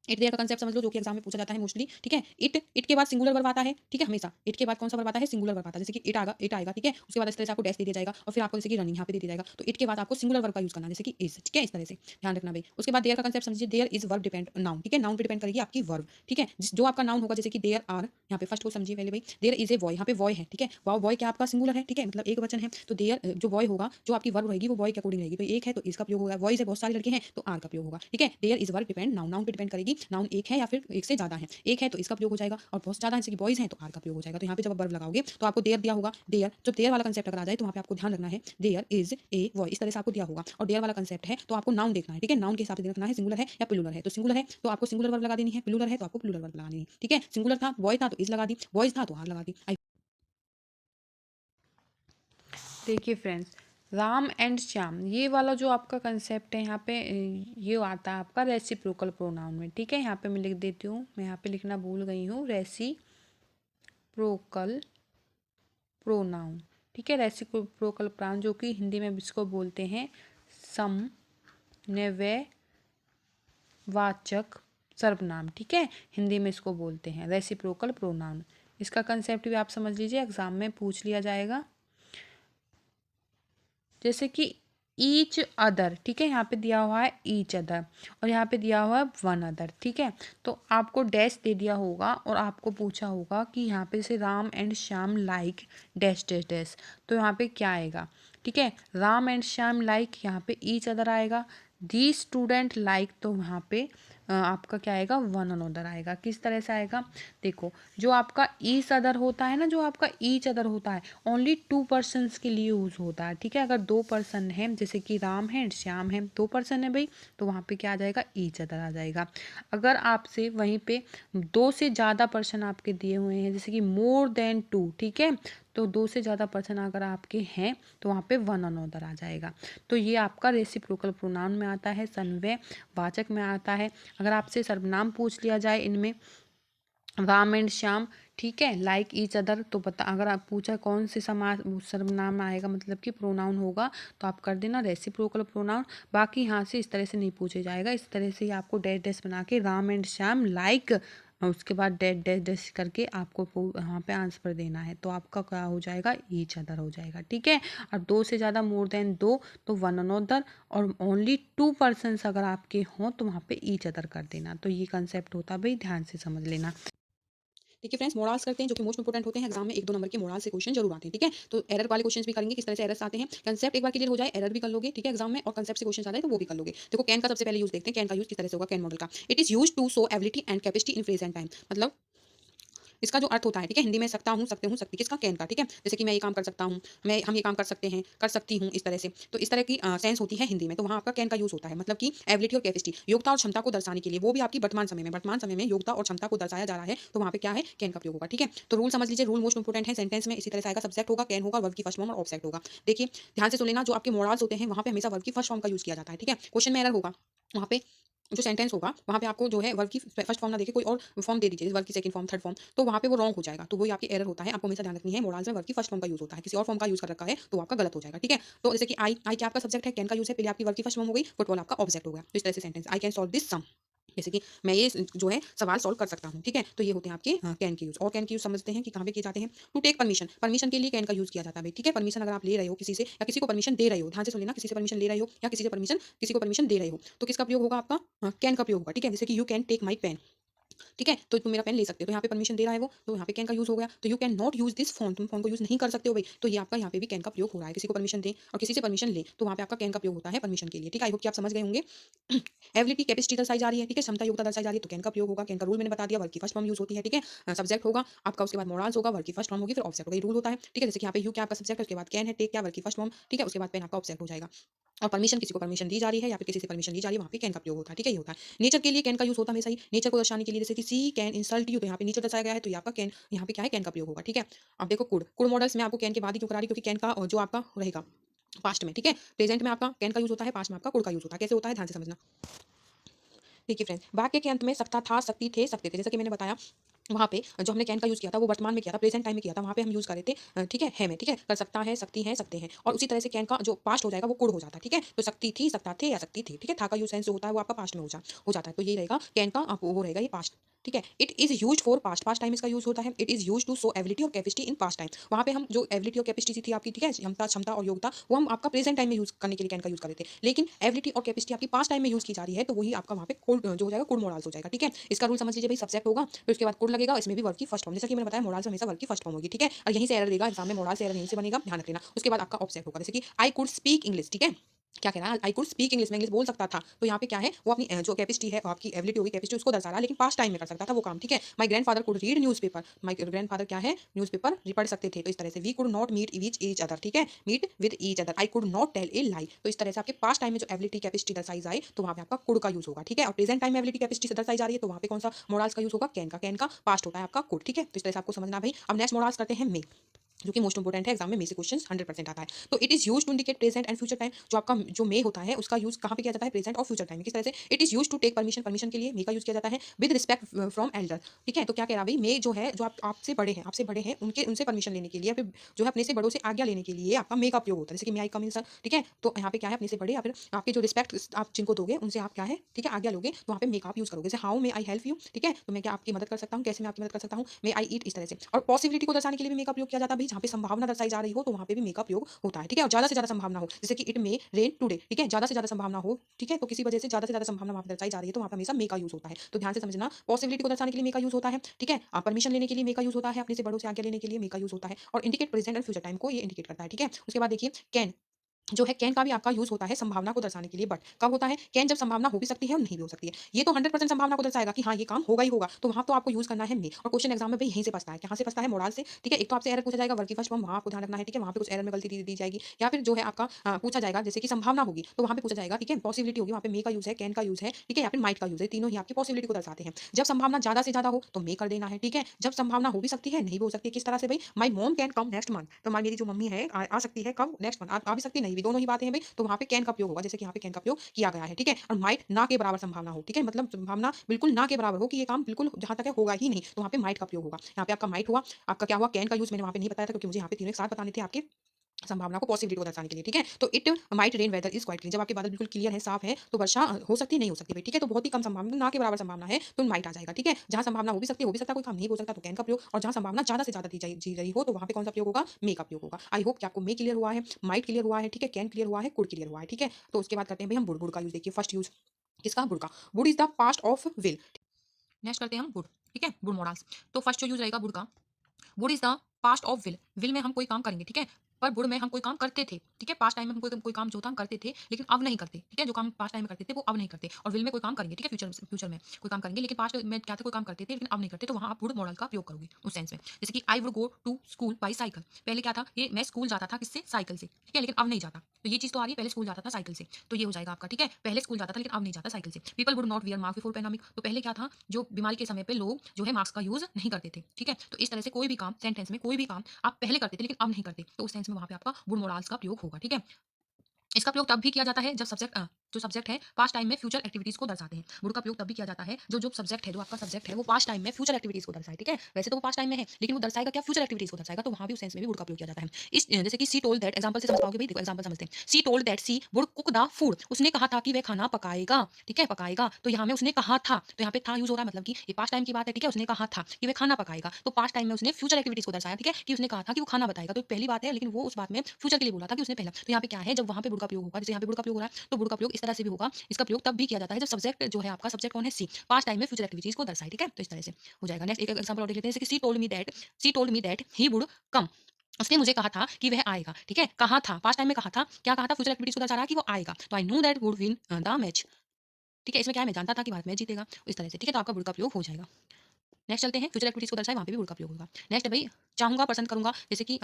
इट देयर का कंसेप्ट समझ लो, जो कि एग्जाम में पूछा जाता है मोस्टली, ठीक है। इट के बाद सिंगुलर वर्ब आता है, ठीक है। हमेशा इट के बाद कौन सा वर्ब आता है, सिंगुलर वर्ब आता है। जैसे कि इट आएगा, ठीक है। उसके बाद इस तरह से आपको डैश दे दिया जाएगा और फिर आपको जैसे कि रनिंग यहाँ पे दे दिया जाएगा, तो इट के बाद आपको सिंगुलर वर्ब का यूज करना है, जैसे कि इज, ठीक है। इस तरह से ध्यान रखना भाई। उसके बाद देयर का कंसेप्ट समझिए, there is verb depend noun, ठीक है। नाउन पे डिपेंड करेगी आपकी वर्ब, ठीक है। जो आपका नाउन होगा, जैसे कि देयर आर, यहाँ पे फर्स्ट को समझिए पहले भाई, देयर इज ए बॉय, यहाँ पे बॉय है, ठीक है। बॉय क्या आपका सिंगुलर है, ठीक है, मतलब एक वचन है। तो देयर जो बॉय होगा, जो आपकी वर्ब रहेगी वो बॉय के अकॉर्डिंग रहेगी, तो एक है तो इसका प्रयोग होगा, बॉयज है बहुत सारे लड़के हैं तो आर का प्रयोग होगा, ठीक है। There is verb depend noun, noun पे डिपेंड करेगी, नाउन एक है या फिर एक से ज्यादा है, एक है तो इसका प्रयोग हो जाएगा और बहुत ज्यादा है जैसे कि बॉयज हैं तो आर का प्रयोग हो जाएगा। तो यहाँ पे जब आप वर्ब लगाओगे तो आपको देयर दिया होगा, देयर जब देयर वाला कंसेप्ट अगर आ जाए तो वहाँ पे आपको ध्यान रखना है देयर इज ए बॉय, इस तरह से आपको दिया होगा और देयर वाला कंसेप्ट है तो आपको नाउन देखना है, ठीक है। नाउन के हिसाब से देखना है सिंगुलर है या प्लूरल है, तो सिंगुलर है तो आपको सिंगुलर वर्ब लगा देनी है, प्लूरल है तो आपको प्लूरल वर्ब लगानी है, ठीक है। सिंगुलर था, बॉय था तो इज लगा दी, बॉयज था तो आर लगा दी। देखिए फ्रेंड्स, राम एंड श्याम ये वाला जो आपका कंसेप्ट है यहाँ पे ये आता है आपका रेसिप्रोकल प्रोनाउन में, ठीक है। यहाँ पे मैं लिख देती हूँ, मैं यहाँ पे लिखना भूल गई हूँ, रेसिप्रोकल प्रोनाउन, ठीक है। रेसिप्रोकल प्रोनाउन जो कि हिंदी में इसको बोलते हैं समन्वयवाचक सर्वनाम, ठीक है। हिंदी में इसको बोलते हैं रेसिप्रोकल प्रोनाउन। इसका कंसेप्ट भी आप समझ लीजिए, एग्जाम में पूछ लिया जाएगा। जैसे कि ईच अदर, ठीक है, यहाँ पे दिया हुआ है ईच अदर और यहाँ पे दिया हुआ है वन अदर, ठीक है। तो आपको डैश दे दिया होगा और आपको पूछा होगा कि यहाँ पे जैसे Ram and Shyam like dash dash dash, तो यहाँ पे क्या आएगा, ठीक है। राम एंड श्याम लाइक, यहाँ पे ईच अदर आएगा। दी स्टूडेंट लाइक, तो यहाँ पे आपका क्या आएगा, वन अनोदर आएगा। किस तरह से आएगा, देखो जो आपका ईच अदर होता है ना, जो आपका ईच अदर होता है ओनली 2 पर्सन्स के लिए यूज़ होता है, ठीक है। अगर 2 पर्सन हैं, जैसे कि राम है श्याम है, 2 पर्सन है भाई, तो वहाँ पे क्या आ जाएगा, ईच अदर आ जाएगा। अगर आपसे वहीं पे 2 से ज़्यादा पर्सन आपके दिए हुए हैं, जैसे कि मोर देन 2, ठीक है, तो 2 से ज़्यादा पर्सन अगर आपके हैं तो वहाँ पे वन अनोदर आ जाएगा। तो ये आपका रेसिप्रोकल प्रोनाउन में आता है, समन्वय वाचक में आता है। अगर आपसे सर्वनाम पूछ लिया जाए इनमें राम एंड श्याम, ठीक है, लाइक ईच अदर, तो बता अगर आप पूछा कौन से समास सर्वनाम आएगा मतलब कि प्रोनाउन होगा, तो आप कर देना रेसिप्रोकल प्रोनाउन। बाकी यहाँ से इस तरह से नहीं पूछे जाएगा, इस तरह से ही आपको डैश डैश बना के राम एंड श्याम लाइक उसके बाद डैश डैश डैश करके आपको यहाँ पे आंसर देना है, तो आपका क्या हो जाएगा, ईच अदर हो जाएगा, ठीक है। और 2 से ज़्यादा मोर देन 2 तो वन अनोदर, और ओनली 2 पर्सन्स अगर आपके हों तो वहाँ पे ईच अदर कर देना। तो ये कंसेप्ट होता है भाई, ध्यान से समझ लेना। देखिए फ्रेंड्स, मोरल्स करते हैं जो कि मोस्ट इंपोर्टेंट होते हैं एग्जाम में, 1-2 नंबर के मोरल से क्वेश्चन जरूर आते हैं, ठीक है। तो एरर वाले क्वेश्चंस भी करेंगे, किस तरह से एरर्स आते हैं, कंसेप्ट एक बार क्लियर हो जाए एरर भी कर लोगे, ठीक है, एग्जाम में, और कंसेप्ट से क्वेश्चन आ जाए तो वो भी कर लोगे। देखो कैन का सबसे पहले यूज देखते हैं, कैन का यूज किस तरह से होगा, कैन मॉडल का। It is use to show ability and capacity in present time, मतलब इसका जो अर्थ होता है, ठीक है, हिंदी में सकता हूँ, सकते हूँ, सकती, किसका, कैन का, ठीक है। जैसे कि मैं ये काम कर सकता हूँ, हम ये काम कर सकते हैं, कर सकती हूँ, इस तरह से, तो इस तरह की सेंस होती है हिंदी में, तो वहाँ आपका कैन का यूज होता है, मतलब कि एबिलिटी और कैपेसिटी, योग्यता और क्षमता को दर्शाने के लिए, वो भी आपकी वर्तमान समय में योग्यता और क्षमता को दर्शाया जा रहा है, तो वहाँ पे क्या है, कैन का प्रयोग होगा, ठीक है। तो रूल समझ लीजिए, रूल मोस्ट इंपोर्टेंट है सेंटेंस में, इसी तरह से आएगा, सब्जेक्ट होगा, कैन होगा, वर्ब की फर्स्ट फॉर्म और ऑब्जेक्ट होगा। देखिए ध्यान से सुन लेना, जो आपके मोरल्स होते हैं वहाँ पे हमेशा वर्ब की फर्स्ट फॉर्म का यूज किया जाता है, ठीक है। क्वेश्चन में एरर होगा, वहाँ पे जो सेंटेंस होगा वहाँ पे आपको जो है वर्ब की फर्स्ट फॉर्म ना देके कोई और फॉर्म दे दीजिए, वर्ब की सेकंड फॉर्म, थर्ड फॉर्म, तो वहाँ पे वो रॉन्ग हो जाएगा, तो वही आपकी एरर होता है। आपको हमेशा ध्यान रखनी है, मोरल्स में वर्ब की फर्स्ट फॉर्म का यूज होता है, किसी और फॉर्म का यूज कर रखा है तो आपका गलत हो जाएगा, ठीक है। तो जैसे कि आई क्या आपका सब्जेक्ट है, कैन का यूज है, पहले आपकी वर्ब की फर्स्ट फॉर्म हो गई, फुटबॉल आपका ऑब्जेक्ट हो गया, तो इस तरह से sentence, I can solve this sum, जैसे कि मैं ये जो है सवाल सॉल्व कर सकता हूँ, ठीक है। तो ये होते हैं आपके कैन के यूज। और कैन के यूज समझते हैं कि कहाँ पे किए जाते हैं, टू टेक परमिशन, परमिशन के लिए कैन का यूज किया जाता है भाई, ठीक है। परमिशन अगर आप ले रहे हो किसी से या किसी को परमिशन दे रहे हो, ध्यान से सुन लेना, किसी से परमिशन ले रहे हो या किसी को परमिशन दे रहे हो, तो किसका प्रयोग होगा, आपका कैन का प्रयोग होगा, ठीक है। जैसे कि you can take my pen, ठीक है, तो तुम मेरा पेन ले सकते हो, तो यहाँ पे परमिशन दे रहा है वो, तो यहाँ पे कैन का यूज हो गया। तो you can not use this phone, तुम फोन को यूज नहीं कर सकते हो भाई, तो ये आपका यहाँ पे भी कैन का प्रयोग हो रहा है। किसी को परमिशन दे और किसी से परमिशन ले, तो वहाँ पे आपका कैन का प्रयोग होता है परमिशन के लिए, ठीक है। आई होप कि आप समझ गए होंगे। एबिलिटी कैपेसिटी दर्शाई जा रही है, ठीक है, क्षमता योग्यता दर्शाई जा रही है, तो कैन का प्रयोग होगा। कैन का रूल मैंने बता दिया, वर्ब की फर्स्ट फॉर्म यूज होती है, ठीक है। सब्जेक्ट होगा आपका, उसके बाद मोरल्स होगा, वर्ब की फर्स्ट फॉर्म होगी, फिर ऑब्जेक्ट होगा, ये रूल होता है, ठीक है। जैसे कि यहाँ पे यू क्या आपका सब्जेक्ट है, उसके बाद कैन है, टेक क्या वर्ब की फर्स्ट फॉर्म, ठीक है, उसके बाद पेन आपका ऑब्जेक्ट हो जाएगा। और परमिशन, किसी को परमिशन दी जा रही है या फिर किसी से परमिशन ली जा रही है, वहाँ पे कैन का प्रयोग होता है, ठीक है, ये होता है। नेचर के लिए कैन का यूज होता है हमेशा ही, नेचर को दर्शाने के लिए, जैसे कि सी कैन इंसल्ट यू, तो यहाँ पे नेचर दर्शाया गया है, तो ये आपका कैन, यहाँ पे क्या है, कैन का प्रयोग होगा, ठीक है। अब देखो कुड, कुड मॉडल्स में आपको कैन के बाद ही क्यों करा रही, क्योंकि कैन का जो आपका रहेगा पास्ट में, ठीक है। प्रेजेंट में आपका कैन का यूज होता है, पास्ट में आपका कुड का यूज होता है। कैसे होता है ध्यान से समझना। देखिए फ्रेंड्स, वाक्य के अंत में सकता था, सकती थे, सकते थे, जैसा कि मैंने बताया वहाँ पे जो हमने कैन का यूज़ किया था वो वर्तमान में किया था, प्रेजेंट टाइम में किया था, वहाँ पे हम यूज़ कर रहे थे ठीक है, में, ठीक है। कर सकता है, सकती हैं, सकते हैं। और उसी तरह से कैन का जो पास्ट हो जाएगा वो कुड हो जाता है, ठीक है। तो सकती थी, सकता थे या सकती थी, ठीक है। था का यूज सेंस जो होता है वो आपका पास्ट में हो जाता है। तो ये रहेगा कैन का वो रहेगा ये पास्ट, ठीक है। It is use for past, past time इसका यूज होता है। It is use to show ability और कैपेसिटी इन पास्ट टाइम। वहाँ पे हम जो एबिलिटी और कैपेसिटी थी आपकी, ठीक है, क्षमता क्षमता और योग्यता, वो हम आपका प्रेजेंट टाइम में यूज करने के लिए कैन का यूज कर रहे थे। लेकिन एबिलिटी और कैपेसिटी आपकी पास्ट टाइम में यूज की जा रही है, तो वही आपका वहाँ पे कुड जो हो जाएगा, कुड मोरल्स हो जाएगा, ठीक है। इसका रूल समझ लीजिए भाई, सब्जेक्ट होगा फिर उसके बाद कुड लगेगा, इसमें भी वर्ब की फर्स्ट फॉर्म, जैसा कि मैंने बताया मोरल्स हमेशा वर्ब की फर्स्ट फॉर्म होगी, ठीक है। और यहीं से एरर देगा एग्जाम में, मोरल से एरर यहीं से बनेगा, ध्यान रख लेना। उसके बाद आपका ऑब्जेक्ट होगा, जैसे कि आई कुड स्पीक इंग्लिश, ठीक है। क्या कह रहा है, आई कुड स्पीक इंग्लिश, में इंग्लिश बोल सकता था। तो यहाँ पे क्या है, वो अपनी जो कैपेसिटी है, आपकी एबिलिटी होगी, कैपेसिटी उसको दर्शा रहा है, लेकिन पास्ट टाइम में कर सकता था वो काम, ठीक है। माई grandfather could read newspaper, my grandfather क्या है, न्यूज़पेपर पढ़ सकते थे। तो इस तरह से we could not meet which each other, ठीक है, meet with each other. I could not tell a lie. तो इस तरह से आपके पास्ट टाइम में जो एबिलिटी कैपेसिटी दर्शाई जाए तो वहाँ पे आपका कुड का यूज होगा, ठीक है। और प्रेजेंट टाइम में एबिलिटी कैपेसिटी से दर्शाई जा रही है तो वहाँ पे कौन सा मोरल्स का यूज होगा, कैन का पास्ट होता है आपका कुड, ठीक है। तो इस तरह से आपको समझना भाई। अब नेक्स्ट मोरल्स करते हैं मे, जो कि मोस्ट इंपोर्टेंट है, एग्जाम में से क्वेश्चन 100% आता है। तो it is use to indicate present and future time. जो आपका जो मे होता है उसका यूज कहाँ पे किया जाता है, प्रेजेंट और फ्यूचर टाइम में। किस तरह से, it is use to take permission, permission के लिए मे का यूज किया जाता है। विद रिस्पेक्ट फ्रॉम एल्डर, ठीक है। तो क्या कह रहा भाई, मे जो है, जो आप आपसे बड़े हैं उनके उनसे परमिशन लेने के लिए, फिर जो है अपने से बड़ों से आज्ञा लेने के लिए आपका मे का उपयोग होता है। जैसे कि मे आई कम इन सर, ठीक है। तो यहाँ पे क्या है, अपने से बड़े या फिर आपके जो रिस्पेक्ट आप जिनको दोगे उनसे आप क्या है, ठीक है, आज्ञा लोगे, तो वहाँ पे मे का आप यूज करोगे। जैसे how may I help you, ठीक है। तो मैं क्या आपकी मदद कर सकता हूँ, कैसे मैं आपकी मदद कर सकता हूँ, मे आई ईट, इस तरह से। और पॉसिबिलिटी को दर्शाने के लिए भी मे का उपयोग किया जाता है भाई, जहाँ पे संभावना दर्शाई जा रही हो तो वहाँ पे भी मे का उपयोग होता है, ठीक है। और ज्यादा से ज्यादा संभावना हो, जैसे कि इट मे रेन टुडे, ठीक है, ज्यादा से ज्यादा संभावना हो, ठीक है। तो किसी वजह से ज्यादा संभावना वहाँ पे दर्शाई जा रही है तो वहाँ पे हमेशा मे का यूज होता है। तो ध्यान से समझना, पॉसिबिलिटी को दर्शाने के लिए मे का यूज होता है, ठीक है। परमिशन लेने के लिए मे का यूज होता है, अपने से बड़ों से आज्ञा लेने के लिए मे का यूज होता है। और indicate present and future time को ये इंडिकेट करता है, ठीक है। उसके बाद देखिए कैन, जो है कैन का भी आपका यूज होता है संभावना को दर्शाने के लिए। बट कब होता है, कैन जब संभावना हो भी सकती है और नहीं भी हो सकती है। ये तो 100% संभावना को दर्शाएगा कि हाँ ये काम होगा ही होगा, तो वहाँ तो आपको यूज करना है मे। और क्वेश्चन एग्जाम में भाई यहीं से फंसता है, कहाँ से फंसता है, मोरल से, ठीक है। एक तो आपसे एरर पूछा जाएगा वर्ग की फर्स्ट फॉर्म, वहाँ आपको ध्यान रखना है, ठीक है। वहाँ पे कुछ एरर में गलती दी जाएगी, या फिर जो है आपका पूछा जाएगा जैसे कि संभावना होगी तो वहाँ पे पूछा जाएगा, ठीक है। पॉसिबिलिटी होगी, वहाँ पे मे का यूज है, कैन का यूज है, ठीक है, या फिर माइट का यूज है। तीनों ही आपकी पॉसिबिलिटी को दर्शाते हैं। जब संभावना ज्यादा से ज्यादा हो तो मे कर देना है, ठीक है। जब संभावना हो भी सकती है, नहीं भी हो सकती है। किस तरह से भाई, my mom can come next month, तो मेरी जो मम्मी है आ सकती है कब, नेक्स्ट मंथ। आ भी सकती नहीं भी, दोनों ही बातें हैं भाई। तो वहाँ पे कैन का उपयोग होगा, जैसे कि यहाँ पे कैन का उपयोग किया गया है, ठीक है। और माइट ना के बराबर संभावना हो, ठीक है, मतलब संभावना बिल्कुल ना के बराबर हो कि ये काम बिल्कुल जहां तक है होगा ही नहीं, तो वहाँ पे माइट का उपयोग होगा। यहाँ पे आपका माइट हुआ, आपका क्या हुआ, कैन का यूज मैंने वहाँ पे नहीं बताया था क्योंकि मुझे यहाँ पे तीनों एक साथ बताने थे आपके संभावना को, पॉसिबिलिटी को दर्शाने के लिए, ठीक है। तो it might rain weather is quite clean, जब आपके बादल बिल्कुल क्लियर है, साफ है, तो वर्षा हो सकती है, नहीं हो सकती भाई, ठीक है। तो बहुत ही कम संभावना, ना के बराबर संभावना है तो माइट आ जाएगा, ठीक है। जहां संभावना हो भी सकती है, हो भी सकता है, कोई काम नहीं हो सकता तो कैन का प्रयोग। और जहां संभावना ज्यादा से ज्यादा दी रही हो तो वहाँ पे कौन सा प्रयोग होगा, मे का प्रयोग होगा। आई होप कि आपको मे क्लियर हुआ है, माइट क्लियर हुआ है, ठीक है, कैन क्लियर हुआ है, कुड क्लियर हुआ है, ठीक है। तो उसके बाद करते हैं भाई हम बुड़ का यूज। देखिए फर्स्ट यूज किसका, बुड़ का। बुड़ is the past of will. Next करते हैं हम बुड़, ठीक है, बुड़ मॉडल्स। तो फर्स्ट जो यूज रहेगा बुड़ का, would is the past of will. Will में हम कोई काम करेंगे, ठीक है। पर वुड में हम कोई काम करते थे, ठीक है। पास्ट टाइम में हम कोई काम जो था हम करते थे लेकिन अब नहीं करते, ठीक है। जो काम पास्ट टाइम में करते थे वो अब नहीं करते। और विल में कोई काम करेंगे, ठीक है, फ्यूचर में कोई काम करेंगे, लेकिन पास्ट में क्या था, कोई काम करते थे लेकिन अब नहीं करते, तो वहाँ आप वुड मॉडल का उपयोग करोगे उस सेंस में। जैसे कि I would go to school by cycle. पहले क्या था, ये मैं स्कूल जाता था किससे, साइकिल से, ठीक है, लेकिन अब नहीं जाता। तो ये चीज तो आ रही है, पहले स्कूल जाता था साइकिल से, तो ये हो जाएगा आपका, ठीक है। पहले स्कूल जाता था लेकिन अब नहीं जाता साइकिल से। People would not wear mask before pandemic. तो पहले क्या था, जो बीमारी के समय पे लोग जो है मास्क का यूज नहीं करते थे, ठीक है। तो इस तरह से कोई भी काम, सेंटेंस में कोई भी काम आप पहले करते थे लेकिन अब नहीं करते, तो उस सेंस में वहाँ पे आपका वुड मोराल्स का प्रयोग होगा, ठीक है। इसका प्रयोग तब भी किया जाता है जब जो सब्जेक्ट है पास्ट टाइम में फ्यूचर एक्टिविटीज को दर्शाते हैं। वुड का प्रयोग तब भी किया जाता है जो सब्जेक्ट है, जो आपका सब्जेक्ट है वो पास्ट टाइम में फ्यूचर एक्टिविटीज को दर्शाए, ठीक है। वैसे तो वो पास्ट टाइम में है लेकिन वो दर्शाएगा क्या, फ्यूचर एक्टिविटीज को दर्शाएगा, तो वहाँ भी उस सेंस में भी वुड का प्रयोग किया जाता है। इस जैसे कि सी टोल्ड दैट, एग्जांपल से समझ पाओगे भाई, देखो एग्जांपल समझते हैं। She told that she would cook the food. उसने कहा था कि वह खाना पकाएगा, ठीक है, पकाएगा। तो यहाँ में उसने कहा था, तो यहाँ पे था यूज हो रहा है, मतलब कि ये पास्ट टाइम की बात है, ठीक है। उसने कहा था कि वह खाना पकाएगा, तो पास्ट टाइम में उसने फ्यूचर एक्टिविटीज को दर्शाया, ठीक है, कि उसने कहा था कि वो खाना बताएगा। तो पहली बात है लेकिन वो उस बात में फ्यूचर के लिए बोला था कि उसने पहला। तो यहाँ पे क्या है, जब वहाँ पे वुड का प्रयोग होगा, जैसे यहाँ पे वुड का प्रयोग हो रहा है, तो वुड का प्रयोग इस तरह से भी होगा। इसका प्रयोग तब भी किया जाता है जब सब्जेक्ट जो है आपका, सब्जेक्ट कौन है, सी, पास्ट टाइम में फ्यूचर एक्टिविटीज को दर्शाए, ठीक है। तो इस तरह से हो जाएगा। नेक्स्ट एक एग्जांपल और देख लेते हैं, जैसे कि सी told me that he would come. उसने मुझे कहा था कि वह आएगा, ठीक है। कहा था, पास्ट टाइम में कहा था, क्या कहा था, फ्यूचर एक्टिविटीज को दर्शा रहा है कि वो आएगा। तो I know that would win the match, ठीक है। इसमें क्या है, मैं जानता था कि भारत मैच जीतेगा, इस तरह से, ठीक है। तो आपका वुड का प्रयोग हो जाएगा। नेक्स्ट चलते हैं, फ्यूचर एक्टिविटीज को दर्शाए, वहाँ पे भी वुड का प्रयोग होगा। नेक्स्ट भाई, चाहूंगा, पसंद करूंगा, जैसे कि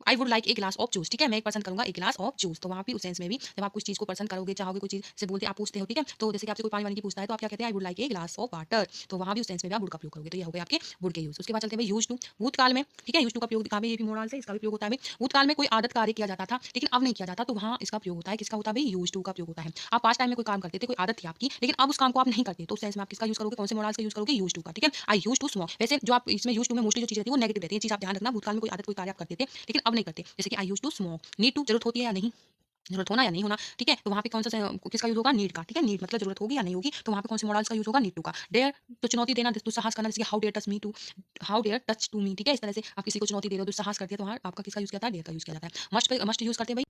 I would like a glass of juice, ठीक है, मैं एक पसंद करूंगा एक गिलास ऑफ जूस। तो वहाँ भी उस सेंस में भी जब आप कुछ चीज़ को पसंद करोगे, चाहोगे, कोई चीज़ से बोलते आप पूछते हो, ठीक है, तो जैसे कि आपसे कोई पानी वानी की पूछता है तो आप क्या कहते हैं, I would like a glass of water. तो वहाँ भी उस सेंस में भी आप वुड का प्रयोग करोगे। तो ये हो गए आपके वुड के यूज। उसके बाद चलते हैं यूज टू, भूतकाल में, ठीक है, यूज टू का प्रयोग कहाँ पे, ये भी मोरल से इसका भी प्रयोग होता है भाई। भूतकाल में कोई आदत कार्य किया जाता था लेकिन अब नहीं किया जाता, तो वहाँ इसका प्रयोग होता है, किसका होता है भाई, यूज टू का प्रयोग होता है। आप पास्ट टाइम में कोई काम करते थे, कोई आदत थी आपकी, लेकिन अब उस काम को आप नहीं करते, तो उस सेंस में आप किसका यूज करोगे, कौन से मोरल्स का यूज करोगे, यूज टू का, ठीक है। आई यूज टू स्मोक, वैसे जो आप इसमें यूज टू में मोस्टली जो चीज़ रहती है वो नेगेटिव रहती है, चीज़ आप ध्यान रखना, भूतकाल में कोई आदत कोई कार्य आप करते थे लेकिन अब नहीं करते, जैसे कि I use to smoke. Need to, जरूरत होती है या नहीं, जरूरत होना या नहीं होना, ठीक है, तो वहाँ पे कौन सा किसका यूज होगा, नीड का, ठीक है, नीड मतलब जरूरत होगी या नहीं होगी, तो वहाँ पे कौन से मॉडल्स का यूज होगा, नीड टू का। डेयर, तो चुनौती देना, दुस्साहस करना, जैसे how dare touch me to, how dare touch to me, ठीक है, इस तरह से आप किसी को चुनौती दे रहे हो, दुस्साहस कर दिया, तो वहाँ आपका किसका यूज किया था, डेयर का यूज किया जाता है। मस्ट यूज करते हैं भाई,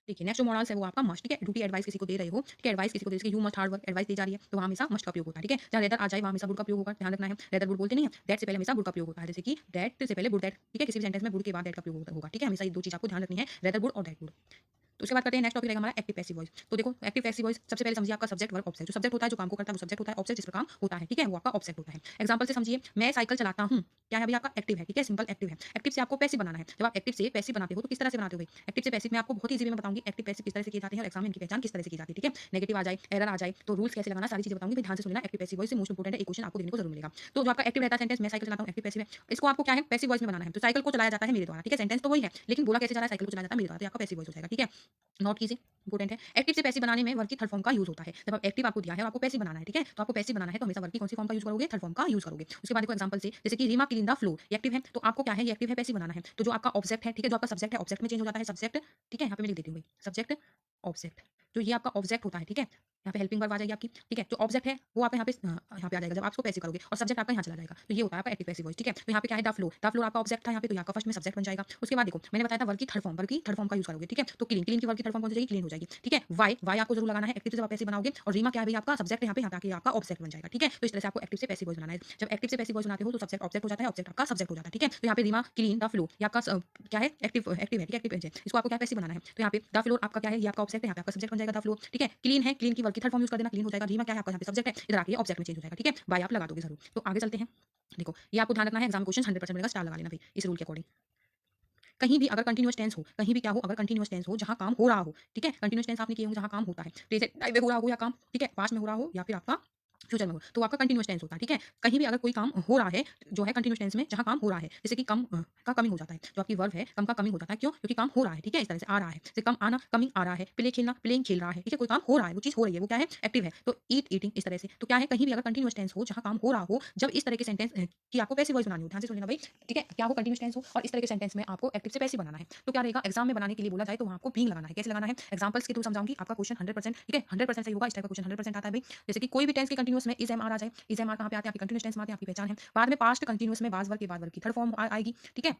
देखिए नेक्स्ट जो मॉडल्स है वो आपका मस्ट, ठीक है, ड्यूटी एडवाइस किसी को दे रहे हो, ठीक है, एडवाइस किसी को दे रहे हो, you must hard work, advice दी जा रही है, तो वहाँ हमेशा मस्ट का प्रयोग होता है, ठीक है। जहाँ रेदर आ जाए वहाँ हमेशा वुड का प्रयोग होगा, ध्यान रखना है, रेदर वुड बोलते नहीं है, दैट से पहले हमेशा वुड का प्रयोग होता है, जैसे कि दैट से पहले वुड दैट, ठीक है, किसी भी सेंटेंस में वुड के बाद दैट का प्रयोग होगा, ठीक है, हमेशा ये दो चीज आपको ध्यान रखनी है, रेदर वुड और दैट वुड। तो उसके बाद करते हैं नेक्स्ट टॉपिक रहेगा हमारा एक्टिव पैसिव वॉइस। तो देखो एक्टिव पैसिव वॉइस सबसे पहले समझिए आपका सब्जेक्ट वर्ब ऑब्जेक्ट। जो सब्जेक्ट होता है जो काम को करता है वो सब्जेक्ट होता है, ऑब्जेक्ट जिस पर काम होता है, ठीक है, वो आपका ऑब्जेक्ट होता है। एग्जांपल से समझिए, मैं साइकिल चलाता हूँ, क्या है अभी आपका एक्टिव है, ठीक है, सिंपल एक्टिव है। एक्टिव से आपको पैसिव बनाना है। जब आप एक्टिव से पैसिव बनाते हो तो किस तरह से बनाते हो भाई, एक्टिव से पैसिव में आपको बहुत ईजी में बताऊंगी एक्टिव पैसिव किस तरह से किए जाते हैं और एग्जाम में इनकी पहचान किस तरह से की जाती है, ठीक है। नेगेटिव आ जाए, एरर आ जाए तो रूल्स कैसे लगाना, सारी चीजें बताऊंगी, ध्यान से सुनना। एक्टिव पैसिव वॉइस से मोस्ट इंपोर्टेंट है, एक क्वेश्चन आपको देने को जरूर मिलेगा। तो जो आपका एक्टिव रहता है सेंटेंस, मैं साइकिल चलाता हूँ, एक्टिव पैसिव है, इसको आपको क्या है पैसिव वॉइस में बनाना है। तो साइकिल को चलाया जाता है मेरे द्वारा, ठीक है, सेंटेंस तो वही है लेकिन बोला कैसे जा रहा है, साइकिल को चलाया जाता है मेरे द्वारा, तो आपका पैसिव वॉइस हो जाएगा, ठीक है। नोट कीजिए, इंपॉर्टेंट है। एक्टिव से पैसिव बनाने में वर्ब की थर्ड फॉर्म का यूज होता है। जब आप एक्टिव आपको दिया है और आपको पैसिव बनाना है, ठीक है, तो आपको पैसिव बनाना है तो हमेशा वर्ब की कौन सी फॉर्म का यूज करोगे, थर्ड फॉर्म का यूज करोगे। उसके बाद देखो एग्जांपल से, जैसे कि रीमा क्लीन द फ्लोर, ये एक्टिव है तो आपको क्या है, ये एक्टिव है, पैसिव बनाना है, तो जो आपका ऑब्जेक्ट है, ठीक है, जो आपका सब्जेक्ट है ऑब्जेक्ट में चेंज हो जाता है, सब्जेक्ट, ठीक है, यहाँ पे मैं लिख देती हूँ भाई सब्जेक्ट ऑब्जेक्ट, जो ये आपका ऑब्जेक्ट होता है, ठीक है, यहाँ पे हेल्पिंग वर्ब आ जाएगी आपकी, ठीक है, जो ऑब्जेक्ट है वो आप यहाँ पे आ जाएगा जब आप उसको पैसिव करोगे और सब्जेक्ट आपका यहाँ चला जाएगा, तो ये होता है आपका एक्टिव पैसिव वॉइस, ठीक है। तो यहाँ पे क्या है, द फ्लोर आपका ऑब्जेक्ट था यहाँ पे, तो यहाँ का फर्स्ट में सब्जेक्ट बन जाएगा। उसके बाद देखो मैंने बताया था वर्ब की थर्ड फॉर्म, वर्ब की थर्ड फॉर्म का यूज करोगे, ठीक है, तो क्लीन, क्लीन की वर्ब की थर्ड फॉर्म कौन सी जाएगी, क्लीन हो जाएगी, ठीक है। वाई आपको जरूर लगाना है, एक्टिव से जब आप पैसिव बनाओगे, और रीमा क्या है भाई आपका सब्जेक्ट है, यहाँ पे आके आपका ऑब्जेक्ट बन जाएगा, ठीक है। तो इस तरह से आपको एक्टिव से पैसिव वॉइस बनाना है। जब एक्टिव से पैसिव वॉइस बनाते हो तो सब्जेक्ट ऑब्जेक्ट हो जाता है, ऑब्जेक्ट आपका सब्जेक्ट हो जाता है, ठीक है। तो यहाँ पे रीमा क्लीन द फ्लोर, ये आपका क्या है, एक्टिव एक्टिव है, ठीक है, एक्टिव है, इसको आपको क्या पैसिव बनाना है, तो यहाँ पे द फ्लोर आपका क्या है, ये आपका ऑब्जेक्ट है, यहाँ पे आपका सब्जेक्ट बन जाएगा द फ्लोर, ठीक है। क्लीन है, क्लीन की वर्ब की थर्ड फॉर्म यूज कर देना, क्लीन हो जाएगा। रीमा क्या है आपका यहाँ पे सब्जेक्ट है, इधर आके ऑब्जेक्ट में चेंज हो जाएगा, ठीक है, बाय आप लगा दोगे जरूर। तो आगे चलते हैं, देखो ये आपको ध्यान रखना है, एग्जाम क्वेश्चन 100% मिलेगा, स्टार लगा लेना भाई इस रूल के अकॉर्डिंग। कहीं भी अगर कंटीन्यूअस टेंस हो, कहीं भी क्या हो, अगर कंटीन्यूअस टेंस हो जहां काम हो रहा हो, ठीक है, कंटीन्यूअस टेंस आपने किए हो जहां काम होता है, प्रेजेंट टाइम में हो रहा हो या काम, ठीक है, पास्ट में हो रहा हो या फिर आपका फ्यूचर में हो, तो आपका कंटीन्यूअस टेंस होता है, ठीक है। कहीं भी अगर कोई काम हो रहा है जो है कंटीन्यूअस टेंस में, जहां काम हो रहा है, जैसे कि कम का कमिंग हो जाता है, जो आपकी वर्ब है कम का कमिंग हो जाता है, क्यों, क्योंकि काम हो रहा है, ठीक है, इस तरह से आ रहा है, जैसे कम आना, कमिंग आ रहा है, प्ले खेलना, प्लेइंग खेल रहा है, ठीक है, कोई काम हो रहा है, वो चीज हो रही है, वो क्या है, एक्टिव है। तो ईट ईटिंग, इस तरह से, तो क्या है, कहीं भी अगर कंटीन्यूअस टेंस हो जहां काम हो रहा हो, जब इस तरह के सेंटेंस की आपको पैसिव वॉइस बनानी हो, ध्यान से सुन लेना भाई, ठीक है, क्या हो कंटीन्यूअस टेंस हो और इस तरह के सेंटेंस में आपको एक्टिव से पैसिव बनाना है, तो क्या रहेगा, एग्जाम में बनाने के लिए बोला जाए तो वहां आपको बीइंग लगाना है। कैसे लगाना है, एग्जांपल्स के थ्रू समझाऊंगी, आपका क्वेश्चन 100%, ठीक है, 100% सही होगा, इस टाइप का क्वेश्चन 100% आता है भाई। जैसे कि कोई भी टेंस के कंटीन्यूअस में इज एम आर आ जाए, इज एम आर कहाँ पे आते हैं, आपकी कंटीन्यूअस टेंस में आते हैं, आपकी पहचान है। बाद में पास्ट कंटीन्यूअस में वाज वर्ब के बाद वर्ब की थर्ड फॉर्म आएगी, ठीक है।